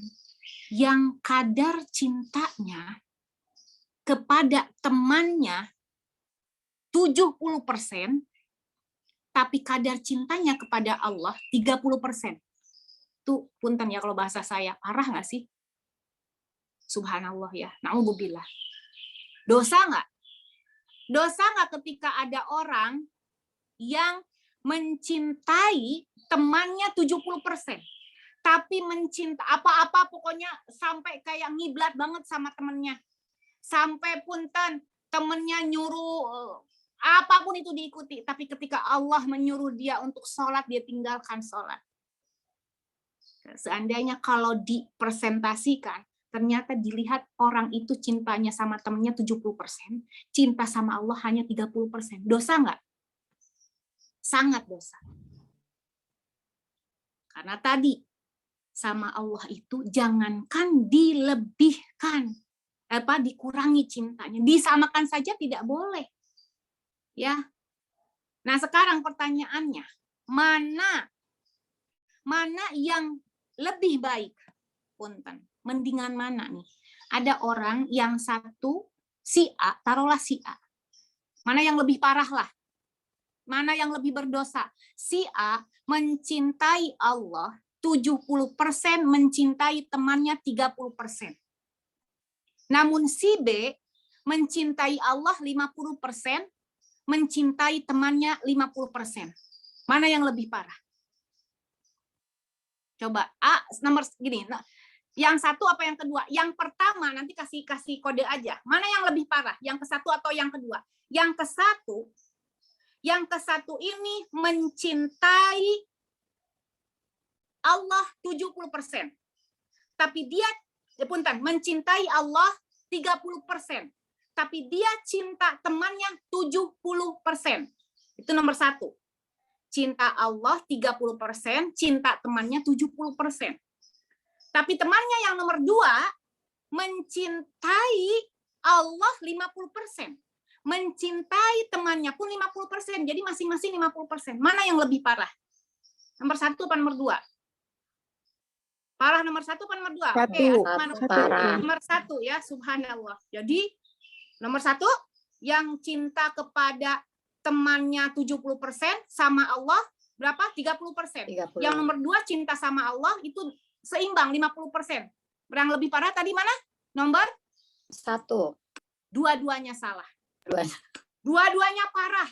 yang kadar cintanya kepada temannya 70%, tapi kadar cintanya kepada Allah 30%. Tuh, punten ya kalau bahasa saya, parah nggak sih? Subhanallah ya, na'udzubillah. Dosa nggak? Dosa nggak ketika ada orang yang mencintai temannya 70%, tapi mencinta apa-apa pokoknya sampai kayak ngiblat banget sama temennya. Sampai punten temennya nyuruh apapun itu diikuti, tapi ketika Allah menyuruh dia untuk sholat, dia tinggalkan sholat. Seandainya kalau dipresentasikan, ternyata dilihat orang itu cintanya sama temennya 70%, cinta sama Allah hanya 30%. Dosa nggak? Sangat dosa. Karena tadi, sama Allah itu jangankan dilebihkan, dikurangi cintanya, disamakan saja tidak boleh. Ya. Nah, sekarang pertanyaannya, mana yang lebih baik. Punten, mendingan mana nih? Ada orang yang satu, si A, taruhlah si A. Mana yang lebih parah lah? Mana yang lebih berdosa? Si A mencintai Allah 70%, mencintai temannya 30%. Namun si B mencintai Allah 50%, mencintai temannya 50%. Mana yang lebih parah? Coba A nomor gini. Yang satu apa yang kedua? Yang pertama nanti kasih kode aja. Mana yang lebih parah? Yang ke satu atau yang kedua? Yang ke satu ini mencintai Allah 70%. Tapi dia mencintai Allah 30%. Tapi dia cinta temannya 70%. Itu nomor satu. Cinta Allah 30%, cinta temannya 70%. Tapi temannya yang nomor dua mencintai Allah 50%. Mencintai temannya pun 50%. Jadi masing-masing 50%. Mana yang lebih parah? Nomor satu apa nomor dua? Parah nomor satu apa nomor dua? Nomor satu ya, subhanallah. Jadi nomor satu yang cinta kepada temannya 70% sama Allah berapa? 30%. 30. Yang nomor 2 cinta sama Allah itu seimbang 50%. Yang lebih parah tadi mana? Nomor 1. Dua-duanya salah. Dua-duanya parah.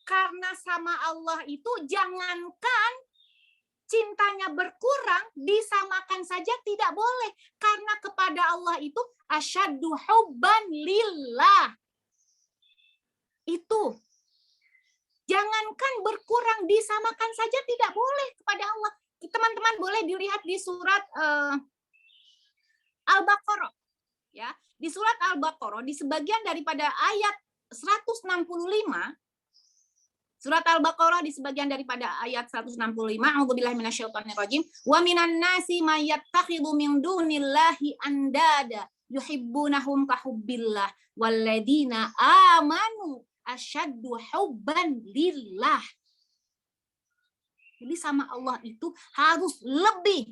Karena sama Allah itu jangankan cintanya berkurang, disamakan saja tidak boleh. Karena kepada Allah itu asyaddu hubban lillah. Itu. Jangankan berkurang, disamakan saja tidak boleh kepada Allah. Teman-teman boleh dilihat di surat Al-Baqarah. Ya, di surat Al-Baqarah di sebagian daripada ayat 165, surat Al-Baqarah di sebagian daripada ayat 165, a'udzubillahi minasyaitonirrajim, wa minan nasi may yattakhidhu min dunillahi andada yuhibbunahum ka hubbillah walladzina amanu asyaddu hubban lillah. Jadi sama Allah itu harus lebih,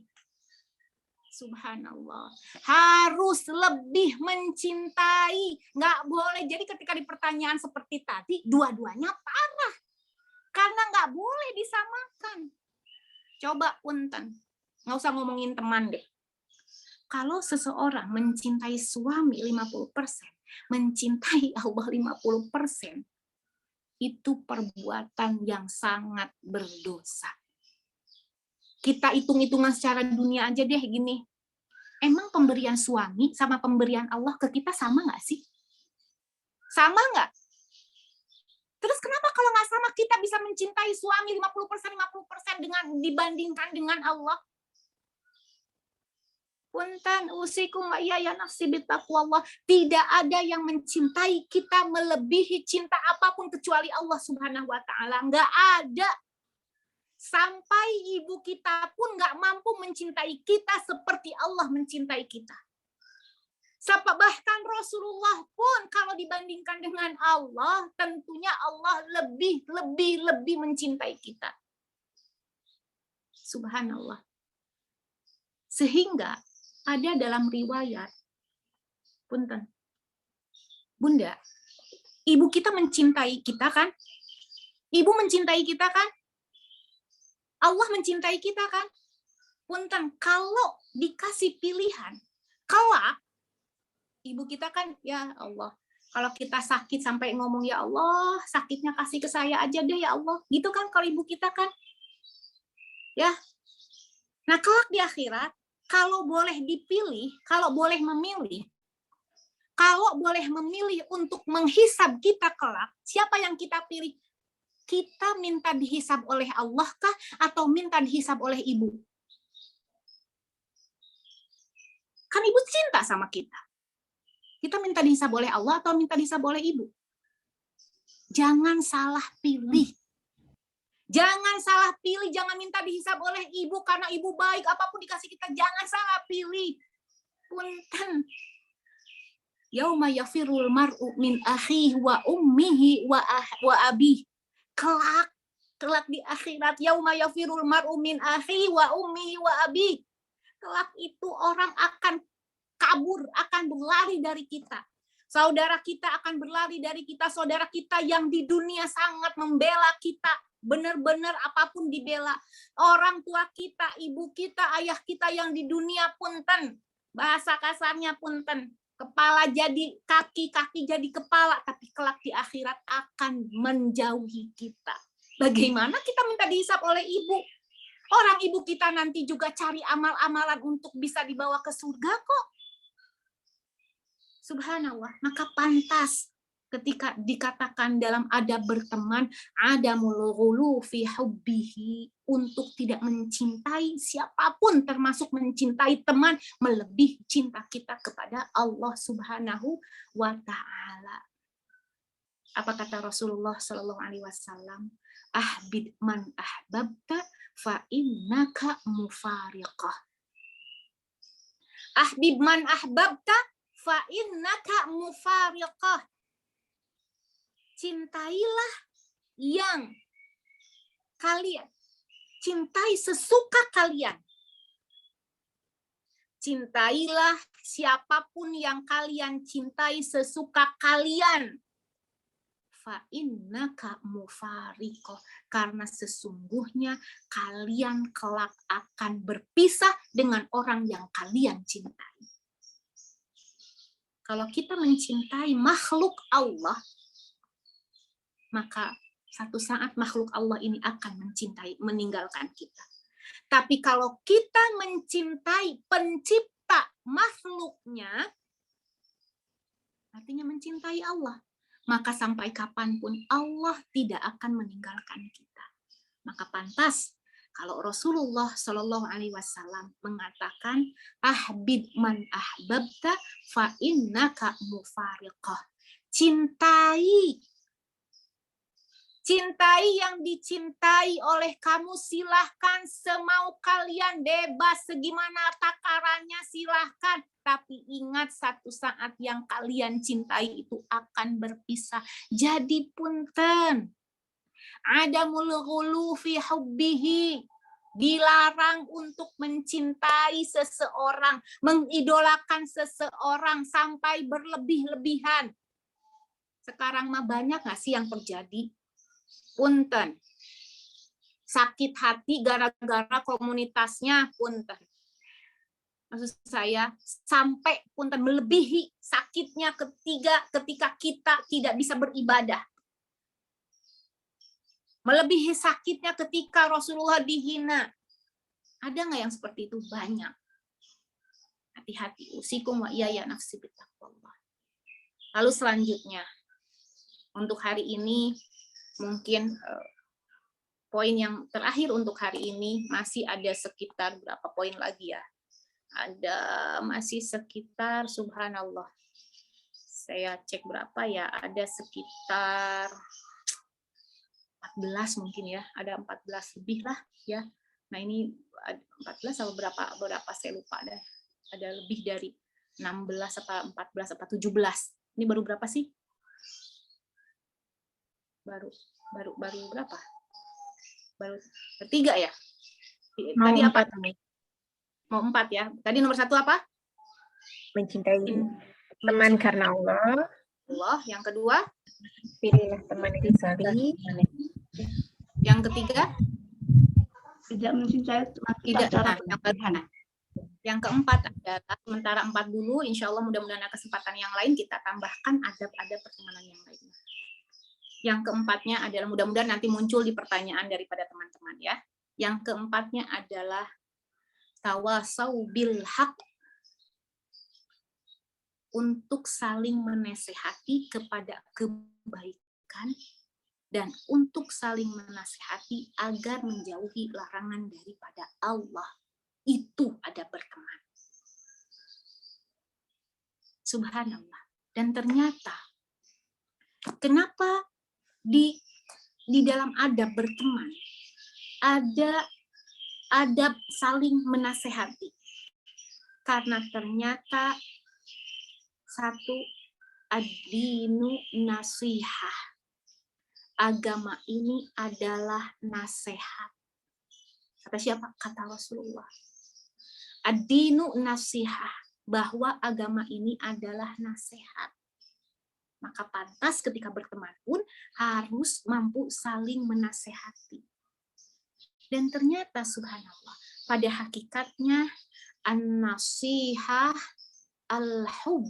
subhanallah, harus lebih mencintai. Nggak boleh. Jadi ketika di pertanyaan seperti tadi, dua-duanya parah. Karena nggak boleh disamakan. Coba punten, nggak usah ngomongin teman deh. Kalau seseorang mencintai suami 50%, mencintai Allah 50%, itu perbuatan yang sangat berdosa. Kita hitung-hitungan secara dunia aja deh gini. Emang pemberian suami sama pemberian Allah ke kita sama nggak sih? Sama nggak? Terus kenapa kalau nggak sama kita bisa mencintai suami 50% dengan dibandingkan dengan Allah? Punten usikum wa ya nafsi bittaqwallah. Tidak ada yang mencintai kita melebihi cinta apapun kecuali Allah Subhanahu wa taala. Enggak ada. Sampai ibu kita pun enggak mampu mencintai kita seperti Allah mencintai kita. Bahkan Rasulullah pun kalau dibandingkan dengan Allah, tentunya Allah lebih mencintai kita. Subhanallah. Sehingga ada dalam riwayat, punten, Bunda, ibu kita mencintai kita kan? Ibu mencintai kita kan? Allah mencintai kita kan? Punten, kalau dikasih pilihan, kelak, ibu kita kan, ya Allah, kalau kita sakit sampai ngomong, ya Allah, sakitnya kasih ke saya aja deh ya Allah. Gitu kan kalau ibu kita kan? Ya. Nah, kelak di akhirat, kalau boleh dipilih, kalau boleh memilih untuk menghisab kita kelak, siapa yang kita pilih? Kita minta dihisab oleh Allah kah atau minta dihisab oleh ibu? Kan ibu cinta sama kita. Kita minta dihisab oleh Allah atau minta dihisab oleh ibu? Jangan salah pilih. Jangan salah pilih, jangan minta dihisab oleh ibu karena ibu baik, apapun dikasih kita, jangan salah pilih. Punten. Yauma yafirul mar'u min akhihi wa ummihi wa abih. Kelak Kelak di akhirat, yauma yafirul mar'u min akhi wa ummihi wa abi. Kelak itu orang akan kabur, akan berlari dari kita. Saudara kita akan berlari dari kita, saudara kita yang di dunia sangat membela kita, benar-benar apapun dibela. Orang tua kita, ibu kita, ayah kita yang di dunia punten, bahasa kasarnya punten, kepala jadi kaki, kaki jadi kepala, tapi kelak di akhirat akan menjauhi kita. Bagaimana kita minta dihisap oleh ibu? Orang ibu kita nanti juga cari amal-amalan untuk bisa dibawa ke surga kok. Subhanallah, maka pantas ketika dikatakan dalam adab berteman, adamul ghulu fi hubbihi, untuk tidak mencintai siapapun, termasuk mencintai teman, melebihi cinta kita kepada Allah Subhanahu wa Ta'ala. Apa kata Rasulullah Shallallahu Alaihi Wasallam? Ahbib man ahbabta fa innaka mufariqah. Ahbib man ahbabta fa innaka mufariqah. Cintailah yang kalian cintai sesuka kalian. Cintailah siapapun yang kalian cintai sesuka kalian. Fa innaka mufariqah, karena sesungguhnya kalian kelak akan berpisah dengan orang yang kalian cintai. Kalau kita mencintai makhluk Allah, maka satu saat makhluk Allah ini akan meninggalkan kita. Tapi kalau kita mencintai pencipta makhluknya, artinya mencintai Allah, maka sampai kapanpun Allah tidak akan meninggalkan kita. Maka pantas kalau Rasulullah Shallallahu Alaihi Wasallam mengatakan ahbib man ahbabta fa innaka mufariqah. Cintai yang dicintai oleh kamu, silahkan semau kalian, bebas segimana takarannya silahkan. Tapi ingat satu saat yang kalian cintai itu akan berpisah. Jadi punten, adamul ghulu fi hubbihi, dilarang untuk mencintai seseorang, mengidolakan seseorang sampai berlebih-lebihan. Sekarang mah banyak nggak sih yang terjadi? Punten, sakit hati gara-gara komunitasnya, punten. Maksud saya, sampai punten melebihi sakitnya ketika kita tidak bisa beribadah. Melebihi sakitnya ketika Rasulullah dihina. Ada nggak yang seperti itu? Banyak. Hati-hati. Usikum wa iyaya nafsi bittaqwallah. Lalu selanjutnya, untuk hari ini, mungkin poin yang terakhir untuk hari ini, masih ada sekitar berapa poin lagi ya? Ada masih sekitar, subhanallah, saya cek berapa ya, ada sekitar 14 mungkin ya, ada 14 lebih lah ya. Nah ini 14 atau berapa saya lupa, ada lebih dari 16 apa 14 apa 17. Ini baru berapa sih? Baru berapa? Baru 3 ya? Tadi apa? Mau 4 ya. Tadi nomor 1 apa? Mencintai teman karena Allah. Yang kedua? Pilihlah teman yang salih. Yang ketiga? Tidak mencintai teman kita secara berlebihan. Yang keempat adalah, sementara 4 dulu, insya Allah mudah-mudahan ada kesempatan yang lain kita tambahkan adab-adab pertemanan yang lainnya. Yang keempatnya adalah, mudah-mudahan nanti muncul di pertanyaan daripada teman-teman ya. Yang keempatnya adalah tawasau bil haq, untuk saling menasehati kepada kebaikan dan untuk saling menasehati agar menjauhi larangan daripada Allah. Itu ada berteman. Subhanallah. Dan ternyata kenapa di dalam adab berteman ada adab saling menasehati? Karena ternyata satu, ad-dinu nasihah. agama ini adalah nasihat. Kata siapa? Kata Rasulullah. Ad-dinu nasihah, bahwa agama ini adalah nasihat. Maka pantas ketika berteman pun harus mampu saling menasehati. Dan ternyata subhanallah, pada hakikatnya an-nasihah al-hub.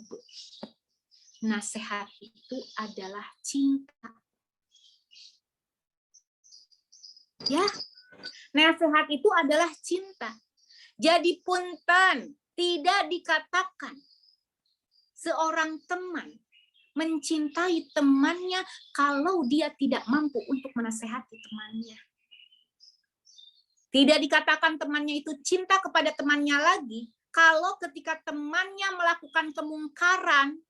Nasihat itu adalah cinta. Ya, nasihat itu adalah cinta. Jadi punten, tidak dikatakan seorang teman mencintai temannya kalau dia tidak mampu untuk menasehati temannya. Tidak dikatakan temannya itu cinta kepada temannya lagi kalau ketika temannya melakukan kemungkaran,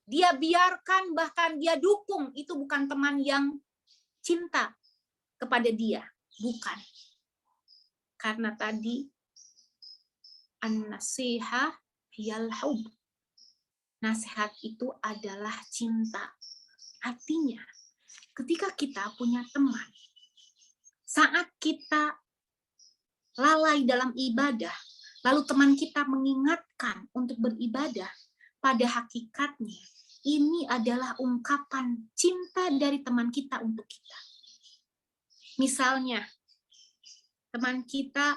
dia biarkan, bahkan dia dukung. Itu bukan teman yang cinta kepada dia. Bukan. Karena tadi an-nasihah hiyal hub. Nasihat itu adalah cinta. Artinya, ketika kita punya teman, saat kita lalai dalam ibadah, lalu teman kita mengingatkan untuk beribadah, pada hakikatnya ini adalah ungkapan cinta dari teman kita untuk kita. Misalnya, teman kita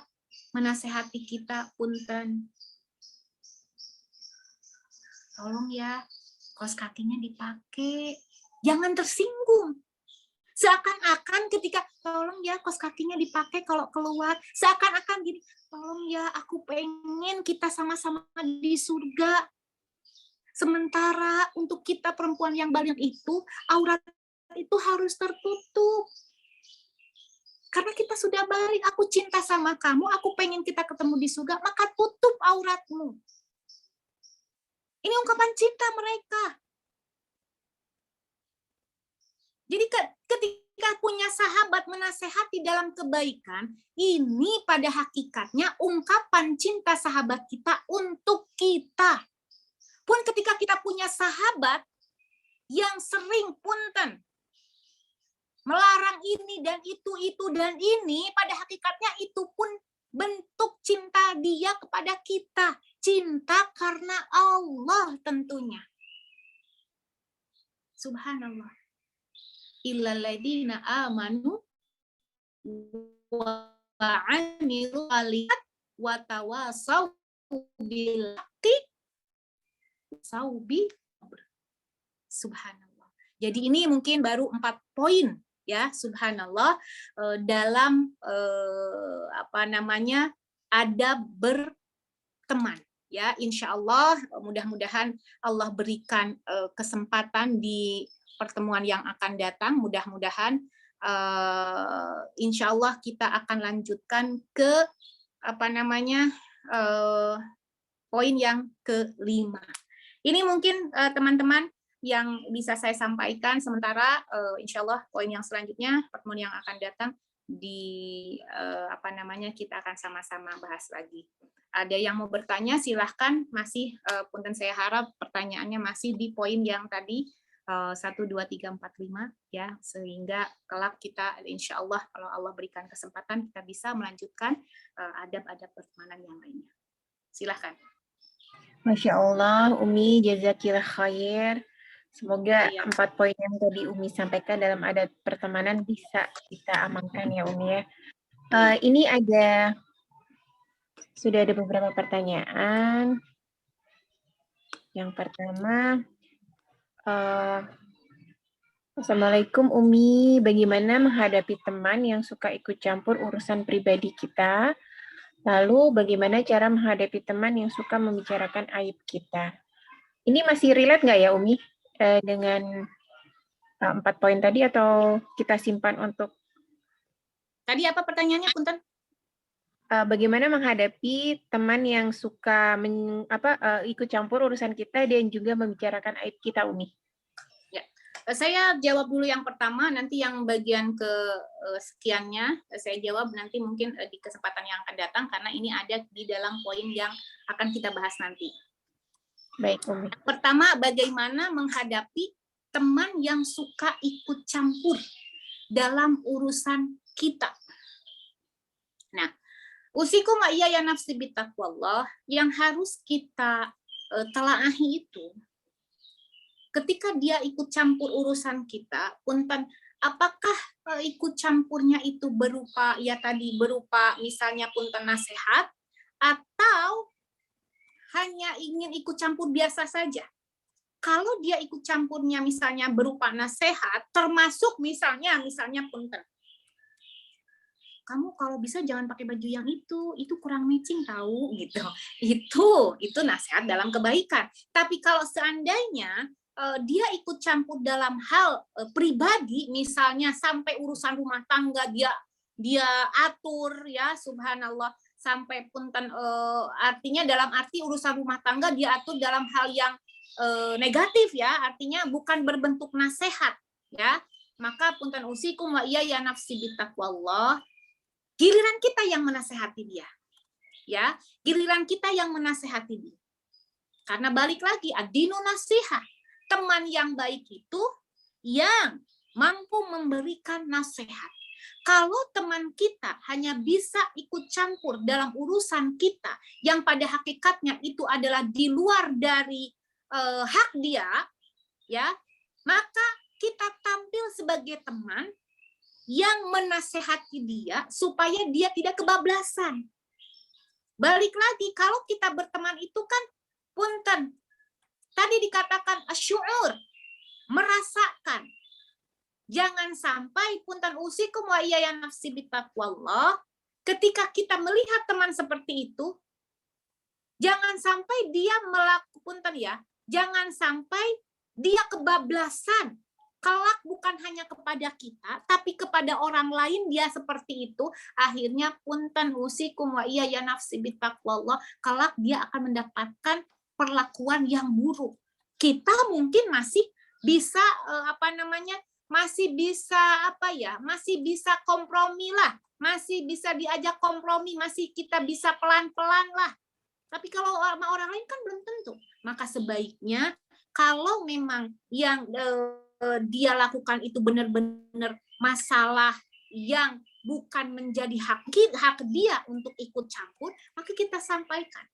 menasehati kita, punten, tolong ya, kaos kakinya dipakai, jangan tersinggung. Seakan-akan ketika tolong ya kaos kakinya dipakai kalau keluar, seakan-akan gini, tolong ya aku pengen kita sama-sama di surga. Sementara untuk kita perempuan yang balik itu, aurat itu harus tertutup. Karena kita sudah balik, aku cinta sama kamu, aku pengen kita ketemu di surga, maka tutup auratmu. Ini ungkapan cinta mereka. Jadi ketika punya sahabat menasehati dalam kebaikan, ini pada hakikatnya ungkapan cinta sahabat kita untuk kita. Pun ketika kita punya sahabat yang sering punten melarang ini dan itu dan ini, pada hakikatnya itu pun bentuk cinta dia kepada kita. Cinta karena Allah tentunya. Subhanallah. Illal ladzina amanu wa 'amilu shalihat wa tawasaw bil haqqi saubi. Subhanallah. Jadi ini mungkin baru 4 poin ya, subhanallah, dalam adab berteman. Ya, insya Allah mudah-mudahan Allah berikan kesempatan di pertemuan yang akan datang. Mudah-mudahan insya Allah kita akan lanjutkan ke poin yang ke-5. Ini mungkin teman-teman yang bisa saya sampaikan. Sementara insya Allah poin yang selanjutnya, pertemuan yang akan datang kita akan sama-sama bahas lagi. Ada yang mau bertanya, silahkan. Masih punten, saya harap pertanyaannya masih di poin yang tadi 1, 2, 3, 4, 5 ya, sehingga kelak kita insya Allah kalau Allah berikan kesempatan kita bisa melanjutkan adab-adab pertemanan yang lainnya. Silahkan. Masya Allah, Umi, jazakillah khair. Semoga 4 poin yang tadi Umi sampaikan dalam adab pertemanan bisa kita amalkan ya Umi ya. Ini sudah ada beberapa pertanyaan. Yang pertama, Assalamualaikum Umi, bagaimana menghadapi teman yang suka ikut campur urusan pribadi kita? Lalu bagaimana cara menghadapi teman yang suka membicarakan aib kita? Ini masih relate nggak ya Umi dengan 4 poin tadi atau kita simpan untuk? Tadi apa pertanyaannya, punten? Bagaimana menghadapi teman yang suka ikut campur urusan kita dan juga membicarakan aib kita, Umi? Ya, saya jawab dulu yang pertama, nanti yang bagian sekiannya saya jawab nanti mungkin di kesempatan yang akan datang, karena ini ada di dalam poin yang akan kita bahas nanti. Baik, Umi. Pertama, bagaimana menghadapi teman yang suka ikut campur dalam urusan kita. Nah, usikum wa iya ya nafsi bitaqwallah, yang harus kita telaahi itu, ketika dia ikut campur urusan kita, punten, apakah ikut campurnya itu berupa misalnya punten nasihat, atau hanya ingin ikut campur biasa saja. Kalau dia ikut campurnya misalnya berupa nasihat, termasuk misalnya punten, kamu kalau bisa jangan pakai baju yang itu kurang matching tahu gitu. Itu nasihat dalam kebaikan. Tapi kalau seandainya dia ikut campur dalam hal pribadi, misalnya sampai urusan rumah tangga dia atur, ya subhanallah, sampai punten artinya dalam arti urusan rumah tangga dia atur dalam hal yang negatif, ya, artinya bukan berbentuk nasihat, ya, maka punten usikum wa iya ya nafsi bitaqwallah, giliran kita yang menasehati dia, ya, giliran kita yang menasehati dia. Karena balik lagi, ad-dinu nasihat, teman yang baik itu yang mampu memberikan nasihat. Kalau teman kita hanya bisa ikut campur dalam urusan kita yang pada hakikatnya itu adalah di luar dari hak dia, ya, maka kita tampil sebagai teman yang menasehati dia supaya dia tidak kebablasan. Balik lagi, kalau kita berteman itu kan punten, tadi dikatakan asyu'ur, merasakan. Jangan sampai punten usikum wa iya ya nafsi bitaqwallah, ketika kita melihat teman seperti itu, jangan sampai dia jangan sampai dia kebablasan. Kelak bukan hanya kepada kita, tapi kepada orang lain dia seperti itu. Akhirnya punten usikum wa iya ya nafsi bitaqwallah, kelak dia akan mendapatkan perlakuan yang buruk. Kita mungkin masih bisa masih bisa kompromi lah, masih bisa diajak kompromi, masih kita bisa pelan-pelan lah. Tapi kalau sama orang lain kan belum tentu. Maka sebaiknya kalau memang yang dia lakukan itu benar-benar masalah yang bukan menjadi hak dia untuk ikut campur, maka kita sampaikan.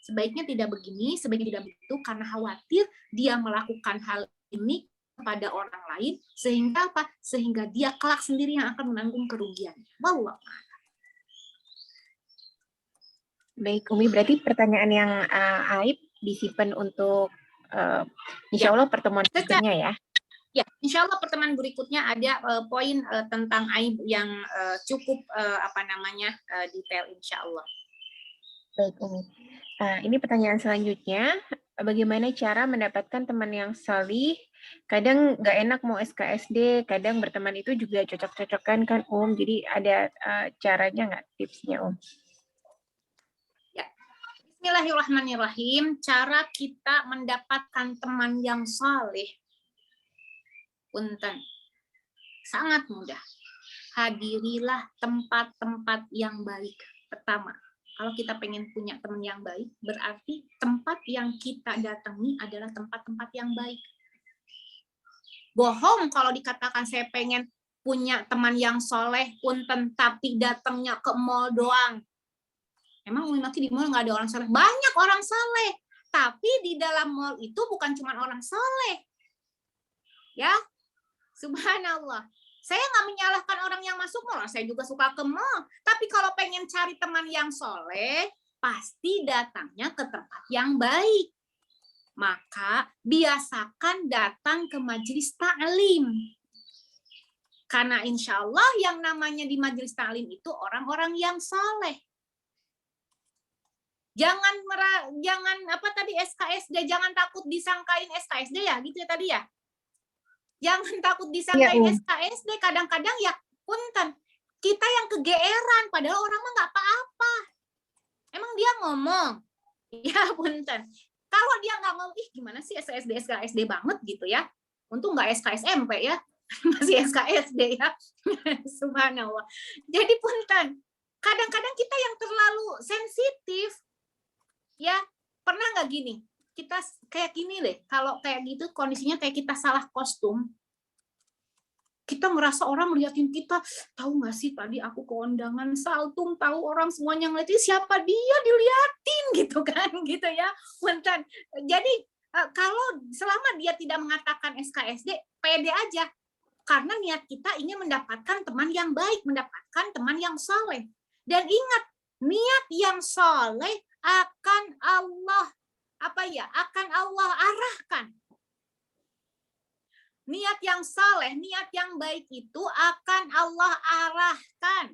Sebaiknya tidak begini, sebaiknya tidak begitu, karena khawatir dia melakukan hal ini kepada orang lain, sehingga apa? Sehingga dia kelak sendiri yang akan menanggung kerugian. Wallah. Baik, Umi, berarti pertanyaan yang aib disimpan untuk insya Allah pertemuan berikutnya ya. Ya, insya Allah pertemuan berikutnya ada poin tentang aib yang cukup detail, insya Allah. Baik, Umi. Ini pertanyaan selanjutnya, bagaimana cara mendapatkan teman yang salih? Kadang nggak enak mau SKSD, kadang berteman itu juga cocok-cocokan kan, Jadi ada caranya nggak, tipsnya, Ya. Bismillahirrahmanirrahim. Cara kita mendapatkan teman yang salih, punten, sangat mudah. Hadirilah tempat-tempat yang baik. Pertama, kalau kita pengen punya teman yang baik, berarti tempat yang kita datangi adalah tempat-tempat yang baik. Bohong kalau dikatakan saya pengen punya teman yang soleh, punten, tapi datangnya ke mall doang. Emang nanti di mall nggak ada orang soleh? Banyak orang soleh, tapi di dalam mall itu bukan cuma orang soleh. Ya, subhanallah. Saya nggak menyalahkan orang yang masuk mall, saya juga suka ke mall. Tapi kalau pengen cari teman yang soleh, pasti datangnya ke tempat yang baik. Maka biasakan datang ke majelis ta'lim. Karena insya Allah yang namanya di majelis ta'lim itu orang-orang yang soleh. Jangan SKSD, jangan takut disangkain SKSD ya, gitu ya tadi ya. Jangan takut disangkain SKSD, kadang-kadang ya punten, kita yang kegeeran, padahal orang mah nggak apa-apa. Emang dia ngomong, ya punten. Kalau dia nggak ngomong, gimana sih SKSD banget gitu ya. Untung nggak SKSMP ya, masih SKSD ya. Subhanallah. Jadi punten, kadang-kadang kita yang terlalu sensitif, ya. Pernah nggak gini, kita kayak gini deh, kalau kayak gitu kondisinya kayak kita salah kostum, kita ngerasa orang ngeliatin kita, tahu nggak sih tadi aku ke undangan saltung, tahu orang semuanya ngeliatin, siapa dia diliatin gitu kan, gitu ya. Punten. Jadi kalau selama dia tidak mengatakan SKSD, pede aja. Karena niat kita ingin mendapatkan teman yang baik, mendapatkan teman yang soleh. Dan ingat, niat yang soleh akan Allah akan Allah arahkan. Niat yang saleh, niat yang baik itu akan Allah arahkan.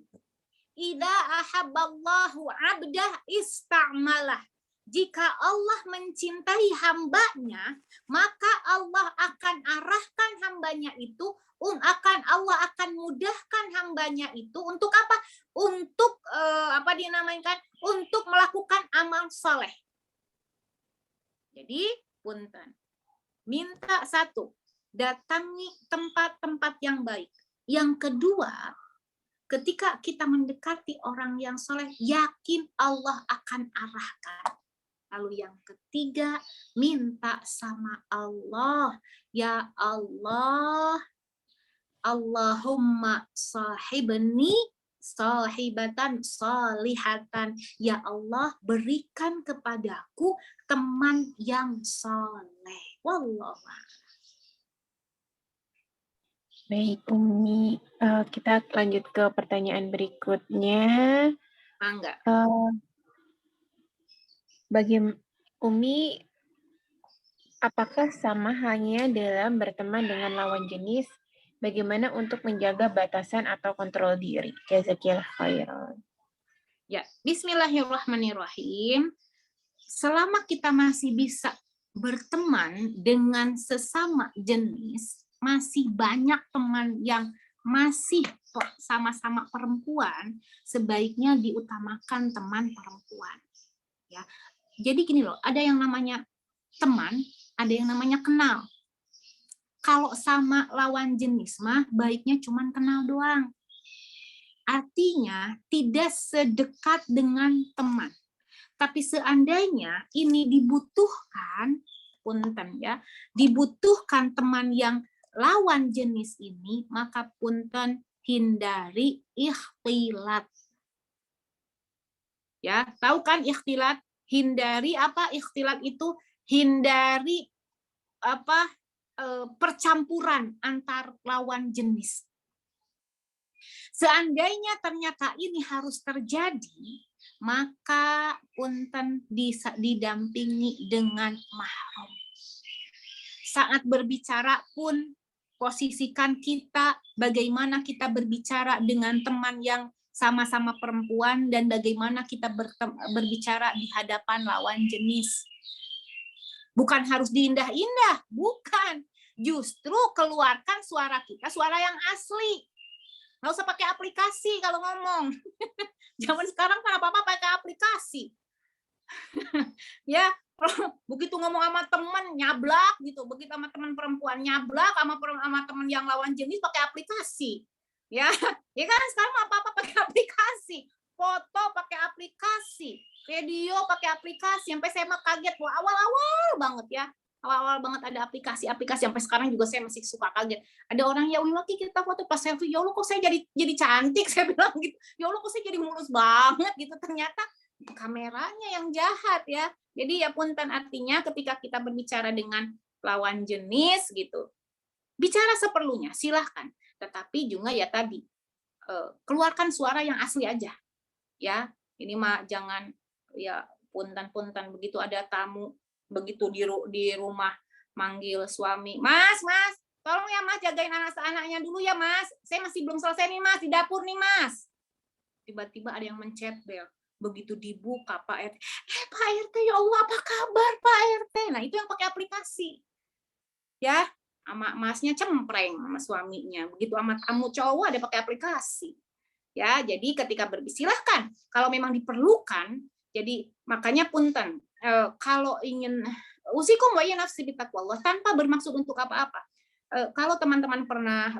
Idza ahabballahu 'abdah ista'malah. Jika Allah mencintai hambanya, maka Allah akan arahkan hambanya itu, Allah akan mudahkan hambanya itu untuk apa? Untuk untuk melakukan amal saleh. Jadi, punten. Minta satu, datangi tempat-tempat yang baik. Yang kedua, ketika kita mendekati orang yang soleh, yakin Allah akan arahkan. Lalu yang ketiga, minta sama Allah. Ya Allah, Allahumma sahibni sahibatan salihatan. Ya Allah, berikan kepadaku teman yang soleh. Wallahu a'lam. Baik, Umi. Kita lanjut ke pertanyaan berikutnya. Mangga. Bagi Umi, apakah sama halnya dalam berteman dengan lawan jenis? Bagaimana untuk menjaga batasan atau kontrol diri? Jazakillah khairan. Ya, bismillahirrahmanirrahim. Selama kita masih bisa berteman dengan sesama jenis, masih banyak teman yang masih sama-sama perempuan, sebaiknya diutamakan teman perempuan. Ya. Jadi gini loh, ada yang namanya teman, ada yang namanya kenal. Kalau sama lawan jenis mah baiknya cuma kenal doang. Artinya tidak sedekat dengan teman. Tapi seandainya ini dibutuhkan, punten ya, dibutuhkan teman yang lawan jenis ini, maka punten hindari ikhtilat. Ya, tahu kan ikhtilat? Hindari apa ikhtilat itu? Hindari percampuran antar lawan jenis. Seandainya ternyata ini harus terjadi, maka punten didampingi dengan mahram. Saat berbicara pun posisikan kita bagaimana kita berbicara dengan teman yang sama-sama perempuan dan bagaimana kita berbicara di hadapan lawan jenis. Bukan harus diindah-indah, bukan. Justru keluarkan suara kita, suara yang asli. Nggak usah pakai aplikasi kalau ngomong. Zaman sekarang kan apa-apa pakai aplikasi. Ya, begitu ngomong sama teman nyablak gitu, begitu sama teman perempuan nyablak, sama teman yang lawan jenis pakai aplikasi. Ya kan sekarang apa-apa pakai aplikasi. Foto pakai aplikasi, video pakai aplikasi. Sampai saya mah kaget, wah awal-awal banget ya. Awal-awal banget ada aplikasi sampai sekarang juga saya masih suka kaget. Ada orang ya lagi kita foto pas selfie, ya Allah kok saya jadi cantik, saya bilang gitu. Ya Allah kok saya jadi mulus banget gitu. Ternyata kameranya yang jahat ya. Jadi ya punten, artinya ketika kita berbicara dengan lawan jenis gitu, bicara seperlunya, silahkan. Tetapi juga ya tadi keluarkan suara yang asli aja. Ya, ini mah jangan ya punten begitu ada tamu, begitu di rumah manggil suami, Mas, tolong ya Mas jagain anak-anaknya dulu ya Mas. Saya masih belum selesai nih Mas di dapur nih Mas. Tiba-tiba ada yang mencet bel. Begitu dibuka Pak RT, Pak RT ya Allah apa kabar Pak RT? Nah itu yang pakai aplikasi. Ya, sama masnya cempreng sama suaminya. Begitu sama tamu cowok ada pakai aplikasi. Ya, jadi ketika silahkan kalau memang diperlukan. Jadi makanya punten kalau ingin usikum wa nafsi bitaqwallah tanpa bermaksud untuk apa-apa. Kalau teman-teman pernah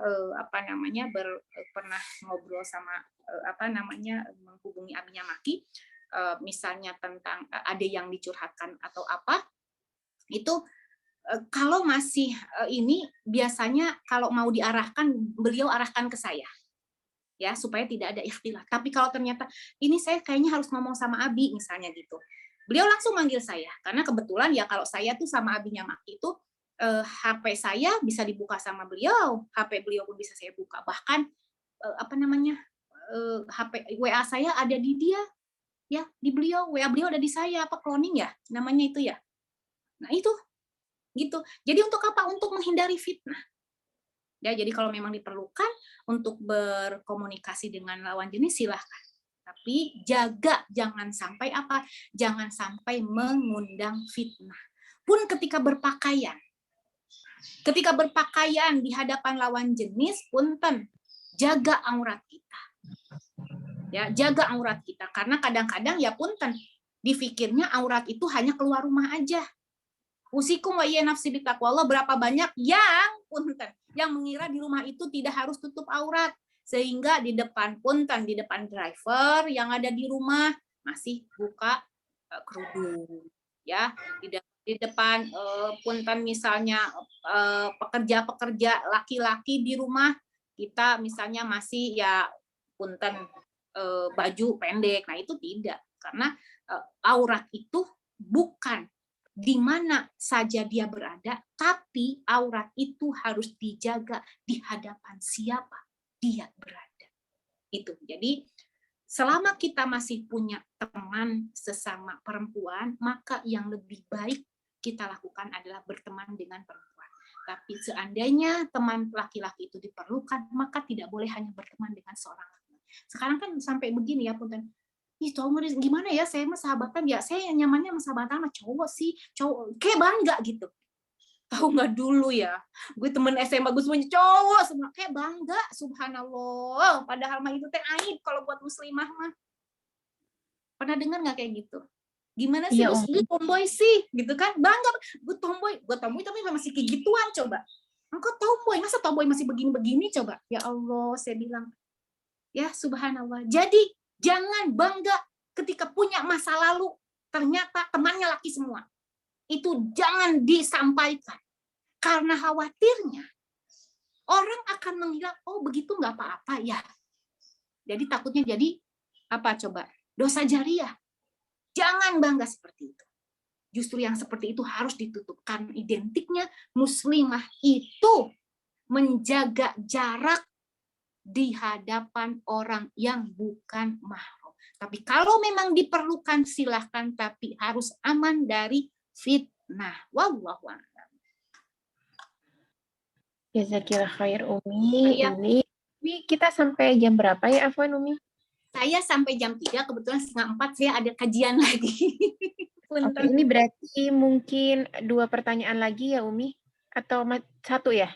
pernah ngobrol sama menghubungi Aminya Maki, misalnya tentang ada yang dicurhatkan atau apa, Itu kalau masih ini biasanya kalau mau diarahkan, beliau arahkan ke saya. Ya, supaya tidak ada ikhtilaf. Tapi kalau ternyata ini saya kayaknya harus ngomong sama Abi misalnya gitu. Beliau langsung manggil saya karena kebetulan ya kalau saya tuh sama Abinya Maki itu HP saya bisa dibuka sama beliau, HP beliau pun bisa saya buka. Bahkan HP WA saya ada di dia, ya di beliau, WA beliau ada di saya, apa cloning ya namanya itu ya. Nah itu gitu. Jadi untuk apa? Untuk menghindari fitnah. Ya, jadi kalau memang diperlukan untuk berkomunikasi dengan lawan jenis silahkan. Tapi jaga jangan sampai apa? Jangan sampai mengundang fitnah. Pun ketika berpakaian. Ketika berpakaian di hadapan lawan jenis, punten, jaga aurat kita. Ya, jaga aurat kita karena kadang-kadang ya punten, dipikirnya aurat itu hanya keluar rumah aja. Usikum wa iya nafsi bitaqwallah, berapa banyak yang punten yang mengira di rumah itu tidak harus tutup aurat sehingga di depan punten, di depan driver yang ada di rumah masih buka kerudung ya, di depan punten misalnya pekerja-pekerja laki-laki di rumah kita misalnya masih ya punten baju pendek. Nah itu tidak, karena aurat itu bukan di mana saja dia berada, tapi aurat itu harus dijaga di hadapan siapa dia berada. Itu. Jadi selama kita masih punya teman sesama perempuan, maka yang lebih baik kita lakukan adalah berteman dengan perempuan. Tapi seandainya teman laki-laki itu diperlukan, maka tidak boleh hanya berteman dengan seorang laki. Sekarang kan sampai begini ya, punten. Ih, cowok gimana ya, saya mah sahabatan ya, saya nyamannya sama sahabatan sama cowok sih, cowok kayak bangga gitu. Tahu nggak dulu ya, gue temen SMA gue semuanya cowok semua, kayak bangga, subhanallah. Padahal mah itu teh aib kalau buat muslimah mah. Pernah dengar nggak kayak gitu? Gimana sih, Iya, gue tomboy sih, gitu kan? Bangga, gue tomboy tapi masih kayak gituan coba. Engkau tomboy, masa tomboy masih begini-begini coba? Ya Allah, saya bilang, ya subhanallah. Jadi jangan bangga ketika punya masa lalu ternyata temannya laki semua. Itu jangan disampaikan. Karena khawatirnya orang akan mengira, oh begitu nggak apa-apa ya. Jadi takutnya jadi apa coba? Dosa jariah. Jangan bangga seperti itu. Justru yang seperti itu harus ditutup. Karena identiknya muslimah itu menjaga jarak di hadapan orang yang bukan mahram. Tapi kalau memang diperlukan silahkan, tapi harus aman dari fitnah. Wallahu a'lam. Jazakillah khair Umi. Iya. Umi, kita sampai jam berapa ya, Afwan Umi? Saya sampai jam 3, kebetulan 3:30 saya ada kajian lagi. Oke, ini berarti mungkin 2 pertanyaan lagi ya, Umi? Atau 1 ya?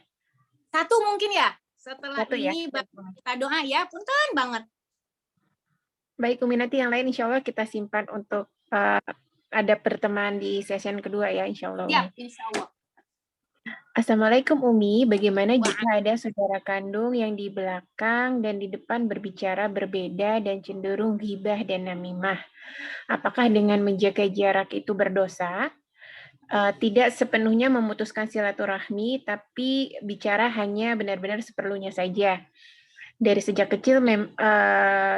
1 mungkin ya. Setelah 1 ini ya? kita doa ya, punten banget. Baik, Umi, nanti yang lain insya Allah kita simpan untuk ada pertemuan di session kedua ya, insya Allah. Ya, insya Allah. Assalamualaikum Umi, bagaimana jika ada saudara kandung yang di belakang dan di depan berbicara berbeda dan cenderung ghibah dan namimah? Apakah dengan menjaga jarak itu berdosa? Tidak sepenuhnya memutuskan silaturahmi, tapi bicara hanya benar-benar seperlunya saja. Dari sejak kecil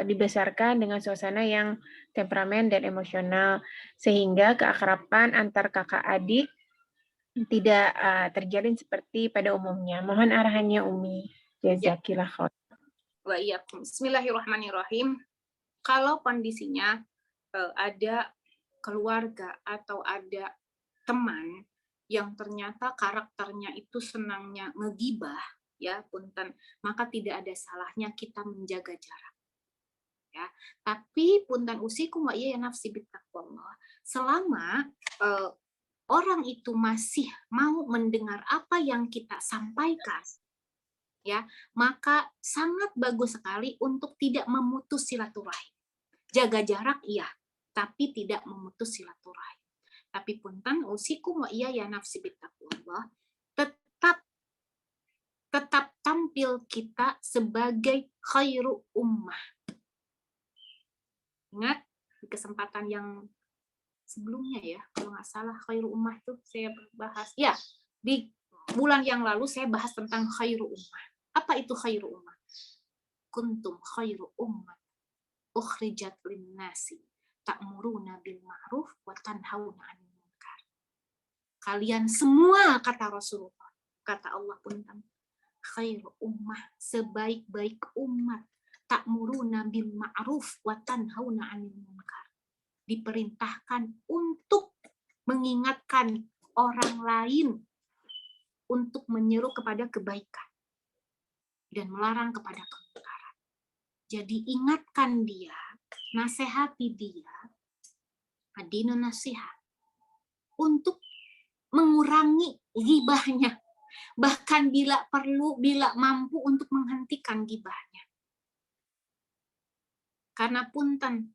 dibesarkan dengan suasana yang temperamen dan emosional, sehingga keakraban antar kakak adik tidak terjalin seperti pada umumnya. Mohon arahannya Umi. Jazakillah khair. Wa iyyakum. Bismillahirrahmanirrahim. Kalau kondisinya ada keluarga atau ada teman yang ternyata karakternya itu senangnya ngegibah, ya punten, maka tidak ada salahnya kita menjaga jarak. Ya, tapi punten usikum wa iya nafsi bittaqwallah. Selama orang itu masih mau mendengar apa yang kita sampaikan, ya, maka sangat bagus sekali untuk tidak memutus silaturahim. Jaga jarak iya, tapi tidak memutus silaturahim. Tapi punten usikum wa iya ya nafsi bittaqwallah, tetap tampil kita sebagai khairu ummah. Ingat di kesempatan yang sebelumnya ya, kalau nggak salah khairu ummah itu saya bahas. Ya, di bulan yang lalu saya bahas tentang khairu ummah. Apa itu khairu ummah? Kuntum khairu ummah ukhrijat linnasi ta'muruna bil ma'ruf wa tanhauna 'anil munkar. Kalian semua, kata Rasulullah, kata Allah punten, khairu ummah, sebaik-baik umat, ta'muruna bil ma'ruf wa tanhauna 'anil munkar. Diperintahkan untuk mengingatkan orang lain, untuk menyeru kepada kebaikan dan melarang kepada kemungkaran. Jadi ingatkan dia, nasihati dia, adinu nasihat, untuk mengurangi gibahnya. Bahkan bila perlu, bila mampu untuk menghentikan gibahnya. Karena punten,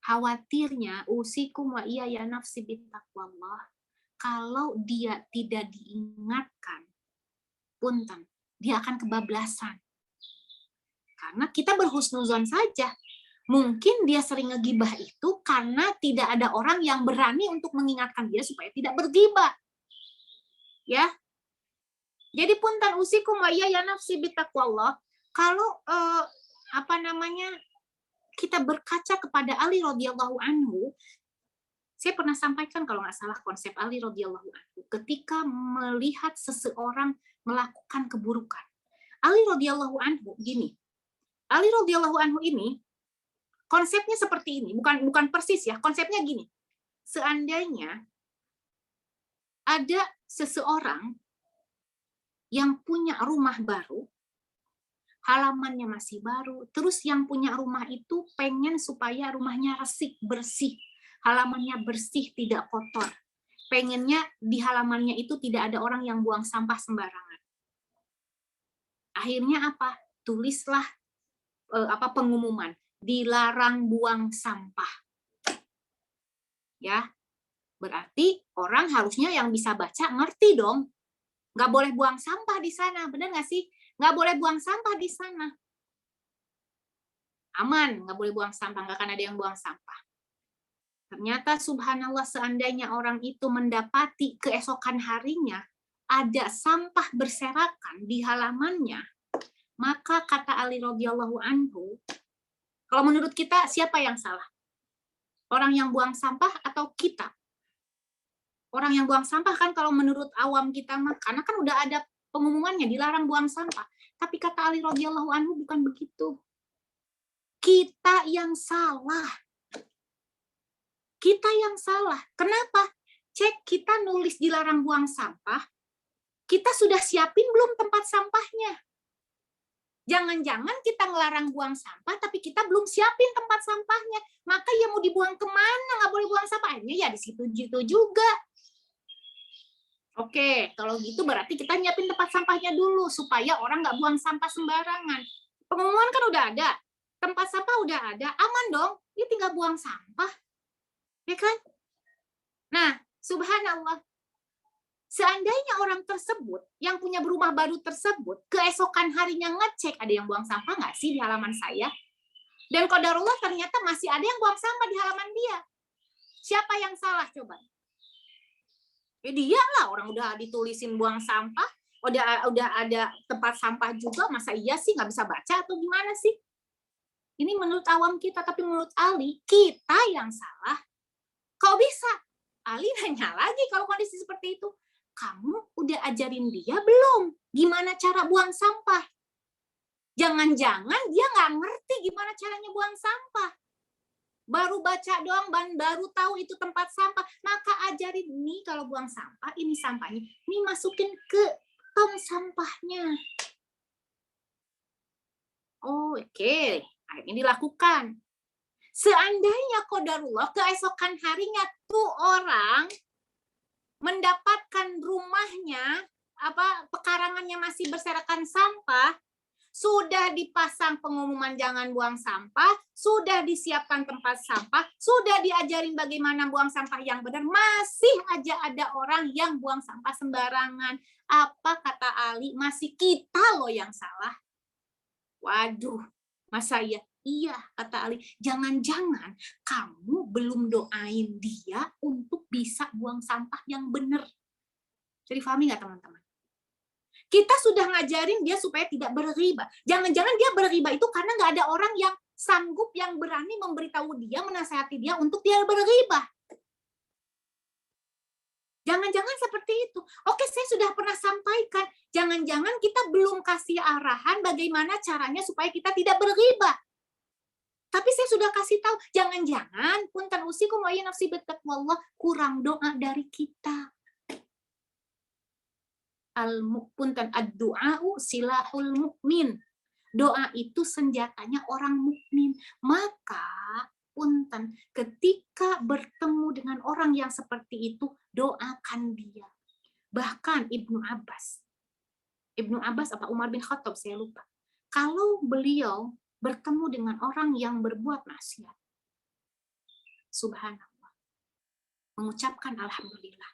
khawatirnya usikum wa iya ya nafsi bittaqwallah, kalau dia tidak diingatkan, punten, dia akan kebablasan. Karena kita berhusnuzon saja. Mungkin dia sering ngegibah itu karena tidak ada orang yang berani untuk mengingatkan dia supaya tidak bergibah. Ya. Jadi punten usikum wa iya ya nafsi bittaqwallah. Kalau kita berkaca kepada Ali radhiyallahu anhu, saya pernah sampaikan kalau nggak salah konsep Ali radhiyallahu anhu ketika melihat seseorang melakukan keburukan. Ali radhiyallahu anhu gini. Ali radhiyallahu anhu ini konsepnya seperti ini, bukan persis ya, konsepnya gini. Seandainya ada seseorang yang punya rumah baru, halamannya masih baru, terus yang punya rumah itu pengen supaya rumahnya resik, bersih, halamannya bersih, tidak kotor. Pengennya di halamannya itu tidak ada orang yang buang sampah sembarangan. Akhirnya apa? Tulislah pengumuman, dilarang buang sampah. Ya, berarti orang harusnya yang bisa baca ngerti dong. Nggak boleh buang sampah di sana, benar nggak sih? Nggak boleh buang sampah di sana. Aman, nggak boleh buang sampah, nggak akan ada yang buang sampah. Ternyata subhanallah, seandainya orang itu mendapati keesokan harinya ada sampah berserakan di halamannya, maka kata Ali radhiyallahu anhu, kalau menurut kita siapa yang salah? Orang yang buang sampah atau kita? Orang yang buang sampah kan kalau menurut awam kita mah, karena kan udah ada pengumumannya dilarang buang sampah. Tapi kata Ali radhiyallahu anhu bukan begitu. Kita yang salah. Kita yang salah. Kenapa? Cek, kita nulis dilarang buang sampah, kita sudah siapin belum tempat sampahnya? Jangan-jangan kita ngelarang buang sampah, tapi kita belum siapin tempat sampahnya. Maka ya mau dibuang kemana? Nggak boleh buang sampahnya, ya di situ juga. Oke, kalau gitu berarti kita nyiapin tempat sampahnya dulu, supaya orang nggak buang sampah sembarangan. Pengumuman kan udah ada, tempat sampah udah ada, aman dong, ya tinggal buang sampah. Ya kan? Nah, subhanallah. Seandainya orang tersebut yang punya rumah baru tersebut keesokan harinya ngecek ada yang buang sampah nggak sih di halaman saya, dan qadarullah ternyata masih ada yang buang sampah di halaman dia, siapa yang salah coba? Ya dia lah, orang udah ditulisin buang sampah, udah ada tempat sampah juga, masa iya sih nggak bisa baca atau gimana sih? Ini menurut awam kita, tapi menurut Ali kita yang salah. Kok bisa? Ali nanya lagi kalau kondisi seperti itu. Kamu udah ajarin dia belum gimana cara buang sampah? Jangan-jangan dia nggak ngerti gimana caranya buang sampah. Baru baca doang, baru tahu itu tempat sampah. Maka ajarin, nih kalau buang sampah, ini sampahnya. Ini masukin ke tong sampahnya. Oh, oke. Akhirnya dilakukan. Seandainya qadarullah keesokan harinya tuh orang mendapatkan rumahnya pekarangannya masih berserakan sampah, sudah dipasang pengumuman jangan buang sampah, sudah disiapkan tempat sampah, sudah diajarin bagaimana buang sampah yang benar, masih aja ada orang yang buang sampah sembarangan. Apa kata Ali? Masih kita loh yang salah. Waduh, masa iya? Iya, kata Ali, jangan-jangan kamu belum doain dia untuk bisa buang sampah yang benar. Jadi pahami nggak teman-teman? Kita sudah ngajarin dia supaya tidak berriba. Jangan-jangan dia berriba itu karena nggak ada orang yang sanggup, yang berani memberitahu dia, menasihati dia untuk dia berriba. Jangan-jangan seperti itu. Oke, saya sudah pernah sampaikan. Jangan-jangan kita belum kasih arahan bagaimana caranya supaya kita tidak berriba. Tapi saya sudah kasih tahu, jangan-jangan punten usikum wa nafsi bittaqwallah, kurang doa dari kita. Punten ad-du'a'u silahul mukmin. Doa itu senjatanya orang mukmin. Maka punten, ketika bertemu dengan orang yang seperti itu, doakan dia. Bahkan Ibnu Abbas apa Umar bin Khattab, saya lupa. Kalau beliau bertemu dengan orang yang berbuat maksiat, subhanallah, mengucapkan alhamdulillah.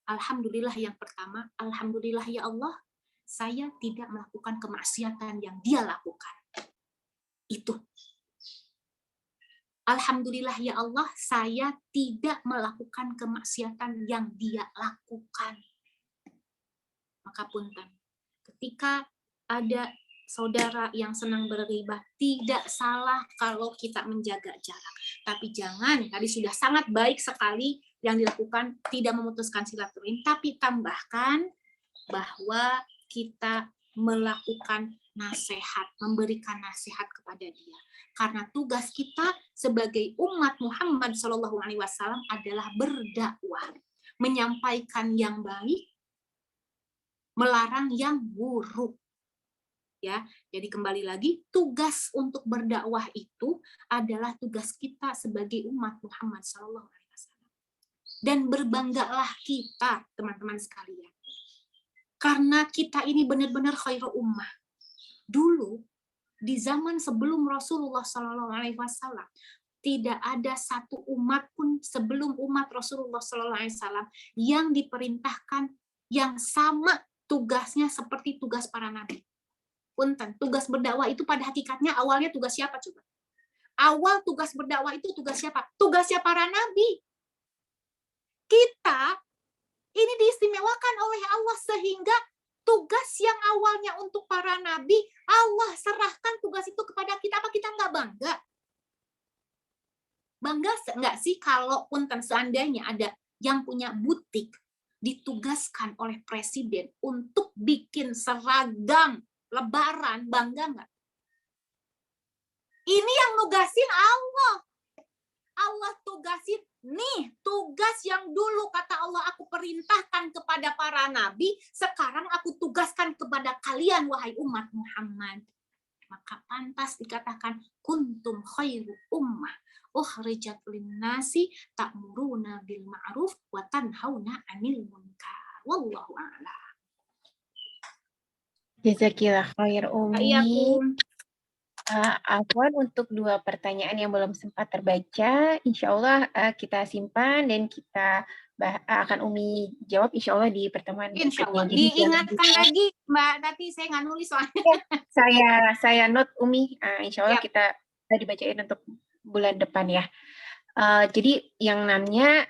Alhamdulillah yang pertama, alhamdulillah ya Allah, saya tidak melakukan kemaksiatan yang dia lakukan. Itu. Alhamdulillah ya Allah, saya tidak melakukan kemaksiatan yang dia lakukan. Maka punten, ketika ada saudara yang senang berriba, tidak salah kalau kita menjaga jarak. Tapi jangan, tadi sudah sangat baik sekali yang dilakukan, tidak memutuskan silaturahim, tapi tambahkan bahwa kita melakukan nasihat, memberikan nasihat kepada dia. Karena tugas kita sebagai umat Muhammad SAW adalah berdakwah, menyampaikan yang baik, melarang yang buruk. Ya, jadi kembali lagi, tugas untuk berdakwah itu adalah tugas kita sebagai umat Muhammad SAW. Dan berbanggalah kita, teman-teman sekalian, karena kita ini benar-benar khairu ummah. Dulu di zaman sebelum Rasulullah SAW, tidak ada satu umat pun sebelum umat Rasulullah SAW yang diperintahkan yang sama tugasnya seperti tugas para nabi. Punten, tugas berdakwah itu pada hakikatnya awalnya tugas siapa coba? Awal tugas berdakwah itu tugas siapa? Tugasnya para nabi. Kita ini diistimewakan oleh Allah sehingga tugas yang awalnya untuk para nabi, Allah serahkan tugas itu kepada kita. Apa kita nggak bangga? Bangga nggak sih kalau punten seandainya ada yang punya butik ditugaskan oleh presiden untuk bikin seragam Lebaran, bangga nggak? Ini yang nugasin Allah. Allah tugasin, nih tugas yang dulu kata Allah aku perintahkan kepada para nabi, sekarang aku tugaskan kepada kalian wahai umat Muhammad. Maka pantas dikatakan kuntum khairu ummah ukhrijat linnasi ta'muruna bil ma'ruf wa tanhauna 'anil munkar. Wallahu a'lam. Jazakillah khair Umi. Afwan untuk 2 pertanyaan yang belum sempat terbaca, insya Allah kita simpan dan kita akan Umi jawab insya Allah di pertemuan Insya Allah. berikutnya. Diingatkan lagi Mbak, nanti saya nggak nulis soalnya. Saya note Umi, insya Allah Yap. kita dibacain untuk bulan depan ya. Jadi yang namanya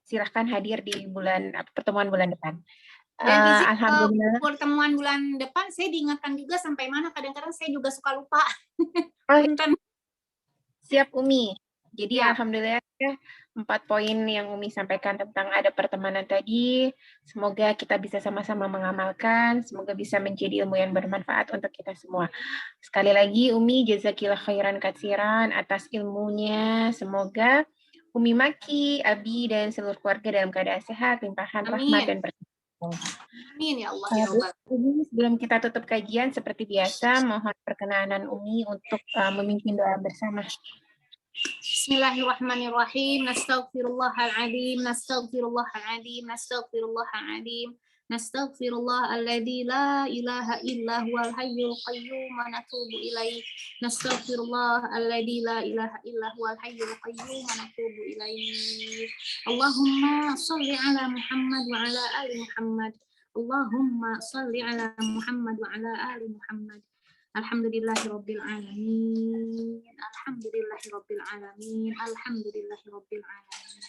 silahkan hadir di pertemuan bulan depan. Dan Alhamdulillah. Pertemuan bulan depan saya diingatkan juga sampai mana, kadang-kadang saya juga suka lupa. Siap Umi. Jadi Ya. alhamdulillah 4 poin yang Umi sampaikan tentang ada pertemanan tadi, semoga kita bisa sama-sama mengamalkan, semoga bisa menjadi ilmu yang bermanfaat untuk kita semua. Sekali lagi Umi jazakillah khairan katsiran atas ilmunya, semoga Umi Maki, Abi dan seluruh keluarga dalam keadaan sehat, limpahan rahmat dan berkah. Amin ya Allah ya Rabbal. Sebelum kita tutup kajian seperti biasa, mohon perkenanan Umi untuk memimpin doa bersama. Bismillahirrahmanirrahim. Nastaghfirullahaladzim, nastaghfirullahaladzim, nastaghfirullahaladzim. Nastaghfirullah alladzi la ilaha illa huwal hayyul qayyum wa natubu ilaih. Nastaghfirullah alladzi la ilaha illa huwal hayyul qayyum wa natubu ilaih. Allahumma shalli ala Muhammad wa ala ali Muhammad. Allahumma shalli ala Muhammad wa ala ali Muhammad. Alhamdulillahirabbil alamin. Alhamdulillahirabbil alamin. Alhamdulillahirabbil alamin.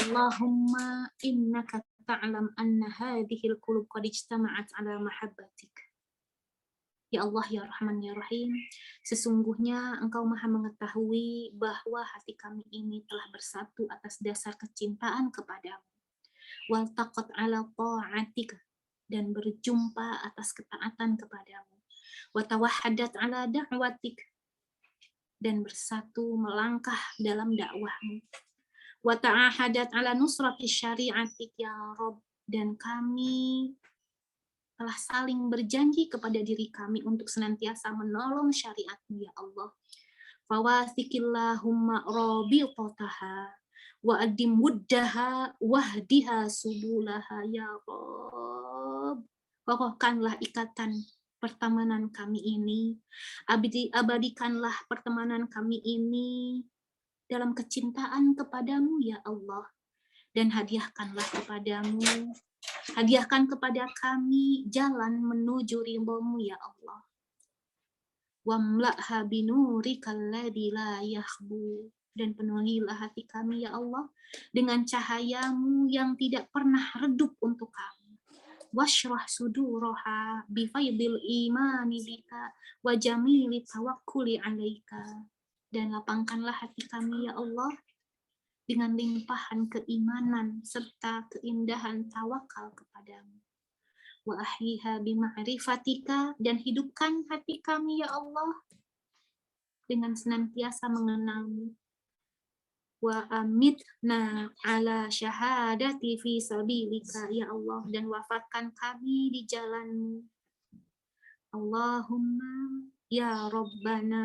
Allahumma innaka ta'lam anna hadhil qulub qad ijtama'at 'ala mahabbatik. Ya Allah, ya Rahman, ya Rahim, sesungguhnya Engkau Maha mengetahui bahwa hati kami ini telah bersatu atas dasar kecintaan kepadamu. Waltaqat 'ala ta'atika, dan berjumpa atas ketaatan kepadamu. Watawahhadat 'ala da'watik, dan bersatu melangkah dalam dakwahmu. Wata'ahadat 'ala nusrati syari'atik ya Rabb, dan kami telah saling berjanji kepada diri kami untuk senantiasa menolong syariat-Mu ya Allah. Fawathiqillahumma rabitotaha wa adim wuddaha wahdiha subulaha ya Rabb. Kokohkanlah ikatan pertemanan kami ini, abadikanlah pertemanan kami ini dalam kecintaan kepadamu ya Allah, dan hadiahkan kepada kami jalan menuju ridho-Mu ya Allah. Wamla'ha binurikal ladzi la yakhbu, dan penuhilah hati kami ya Allah dengan cahaya-Mu yang tidak pernah redup untuk kami. Washrah suduraha bifaidil imani bika wa jamili tawakkuli 'alaika, dan lapangkanlah hati kami ya Allah dengan limpahan keimanan serta keindahan tawakal kepadamu. Wa ahyiha bima'rifatika, dan hidupkan hati kami ya Allah dengan senantiasa mengenalmu. Wa amitna ala syahadati fi sabilika ya Allah, dan wafatkan kami di jalanmu. Allahumma ya Rabbana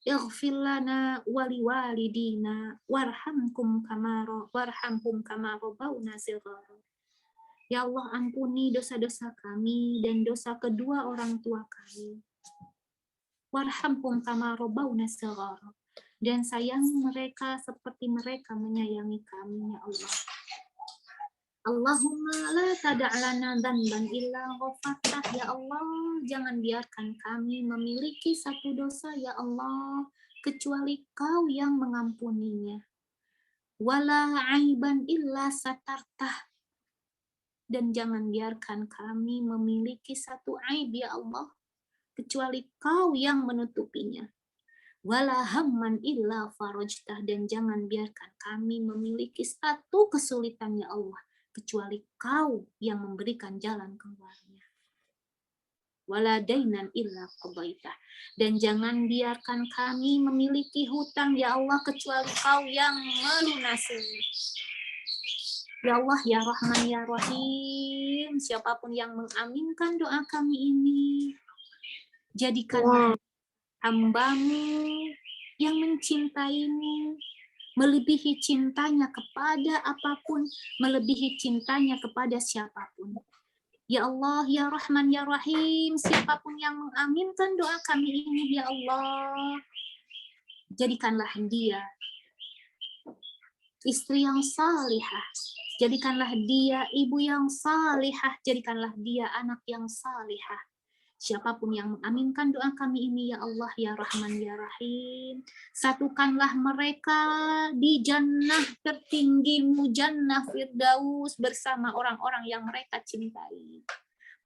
ighfir lana wa liwalidina warhamhum kama rabbawna shighara. Ya Allah, ampuni dosa-dosa kami dan dosa kedua orang tua kami. Warhamhum kama rabbawna shighara, dan sayangi mereka seperti mereka menyayangi kami ya Allah. Allahumma la tada'lana dhanban illa ghafartah ya Allah, jangan biarkan kami memiliki satu dosa ya Allah kecuali Kau yang mengampuninya. Wala aiban illa satartah, dan jangan biarkan kami memiliki satu aib ya Allah kecuali Kau yang menutupinya. Wala hamman illa farajtah, dan jangan biarkan kami memiliki satu kesulitan ya Allah kecuali Kau yang memberikan jalan keluarnya. Wala dainan illa qadaitah, dan jangan biarkan kami memiliki hutang ya Allah kecuali Kau yang melunasinya. Ya Allah, ya Rahman, ya Rahim, siapapun yang mengaminkan doa kami ini, jadikanlah hamba-Mu yang mencintai-Mu, melebihi cintanya kepada apapun, melebihi cintanya kepada siapapun. Ya Allah, ya Rahman, ya Rahim, siapapun yang mengaminkan doa kami ini, ya Allah, jadikanlah dia istri yang salihah, jadikanlah dia ibu yang salihah, jadikanlah dia anak yang salihah. Siapapun yang mengaminkan doa kami ini, ya Allah, ya Rahman, ya Rahim, satukanlah mereka di jannah tertinggi-Mu, jannah Firdaus, bersama orang-orang yang mereka cintai.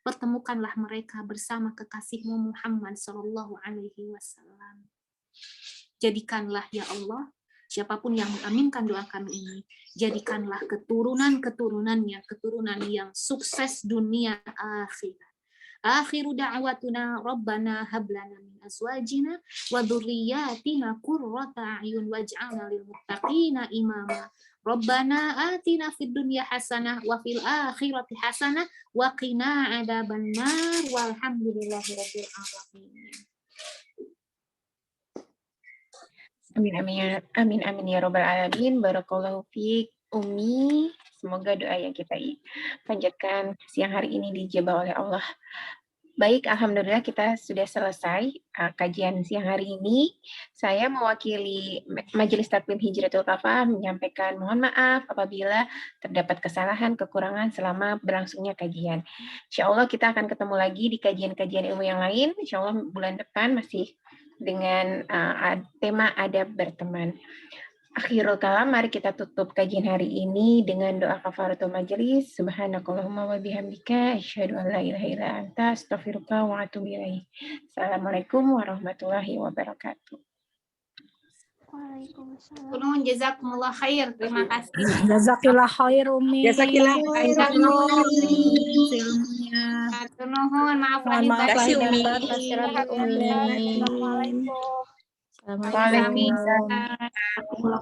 Pertemukanlah mereka bersama kekasih-Mu Muhammad SAW. Jadikanlah ya Allah, siapapun yang mengaminkan doa kami ini, jadikanlah keturunan-keturunannya, keturunan yang sukses dunia akhirat. Akhiru da'watuna rabbana hablana min azwajina wa dhurriyyatina qurrata a'yun waj'alna lil muttaqina imama. Rabbana atina fid dunya hasanah wa fil akhirati hasanah wa qina adzabannar walhamdulillahirabbil alamin. Amin amin amin amin ya robbal alamin. Barakallahu fiik Umi. Semoga doa yang kita panjatkan siang hari ini dijabah oleh Allah. Baik, alhamdulillah kita sudah selesai kajian siang hari ini. Saya mewakili Majelis Taklim Hijratul Kafah menyampaikan mohon maaf apabila terdapat kesalahan, kekurangan selama berlangsungnya kajian. Insya Allah kita akan ketemu lagi di kajian-kajian ilmu yang lain. Insya Allah bulan depan masih dengan tema adab berteman. Akhirul kalam, mari kita tutup kajian hari ini dengan doa kafaratul majelis. Subhanakallahumma wa bihamdika asyhadu an la ilaha illa anta astaghfiruka wa atubu ilaik. Assalamualaikum warahmatullahi wabarakatuh. Waalaikumsalam. Kunun jazakumullah khair. Terima kasih. Jazakillah khair Umi. Jazakillah khair, Nuhun, maaf Mohon lahir maaf batin. lahir batin. Assalamualaikum.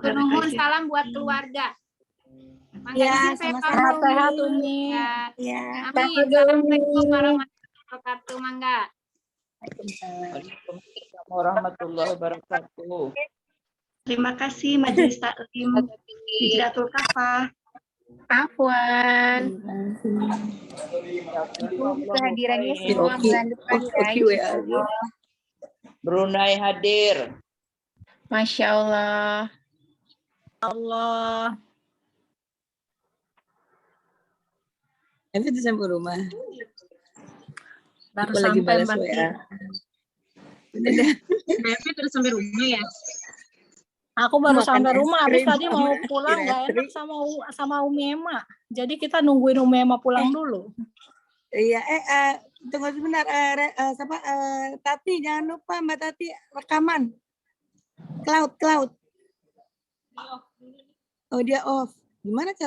Nuhun, salam buat keluarga. Mangga Ya, izin saya sama-sama. pamit. Sehat Umi. Ya. Ya. Amin. Assalamualaikum warahmatullahi wabarakatuh. Mangga. Waalaikumsalam warahmatullahi wabarakatuh. Terima kasih Majelis Taklim Hijratul Kafah. Afwan. Kehadirannya semua bulan depan ya. Brunei hadir. Masya Allah. Allah. Evi udah sampai rumah. Baru Aku lagi sampai balas Mbak. WA. Devi terus sampai rumah ya. Aku baru Makan sampai es rumah. Habis krim tadi mau sama pulang nggak Ratri. enak sama Umi Ema. Jadi kita nungguin Umi Ema pulang dulu. Iya, tunggu sebentar. Tati, jangan lupa Mbak Tati rekaman. Cloud. Oh, dia off. Gimana cara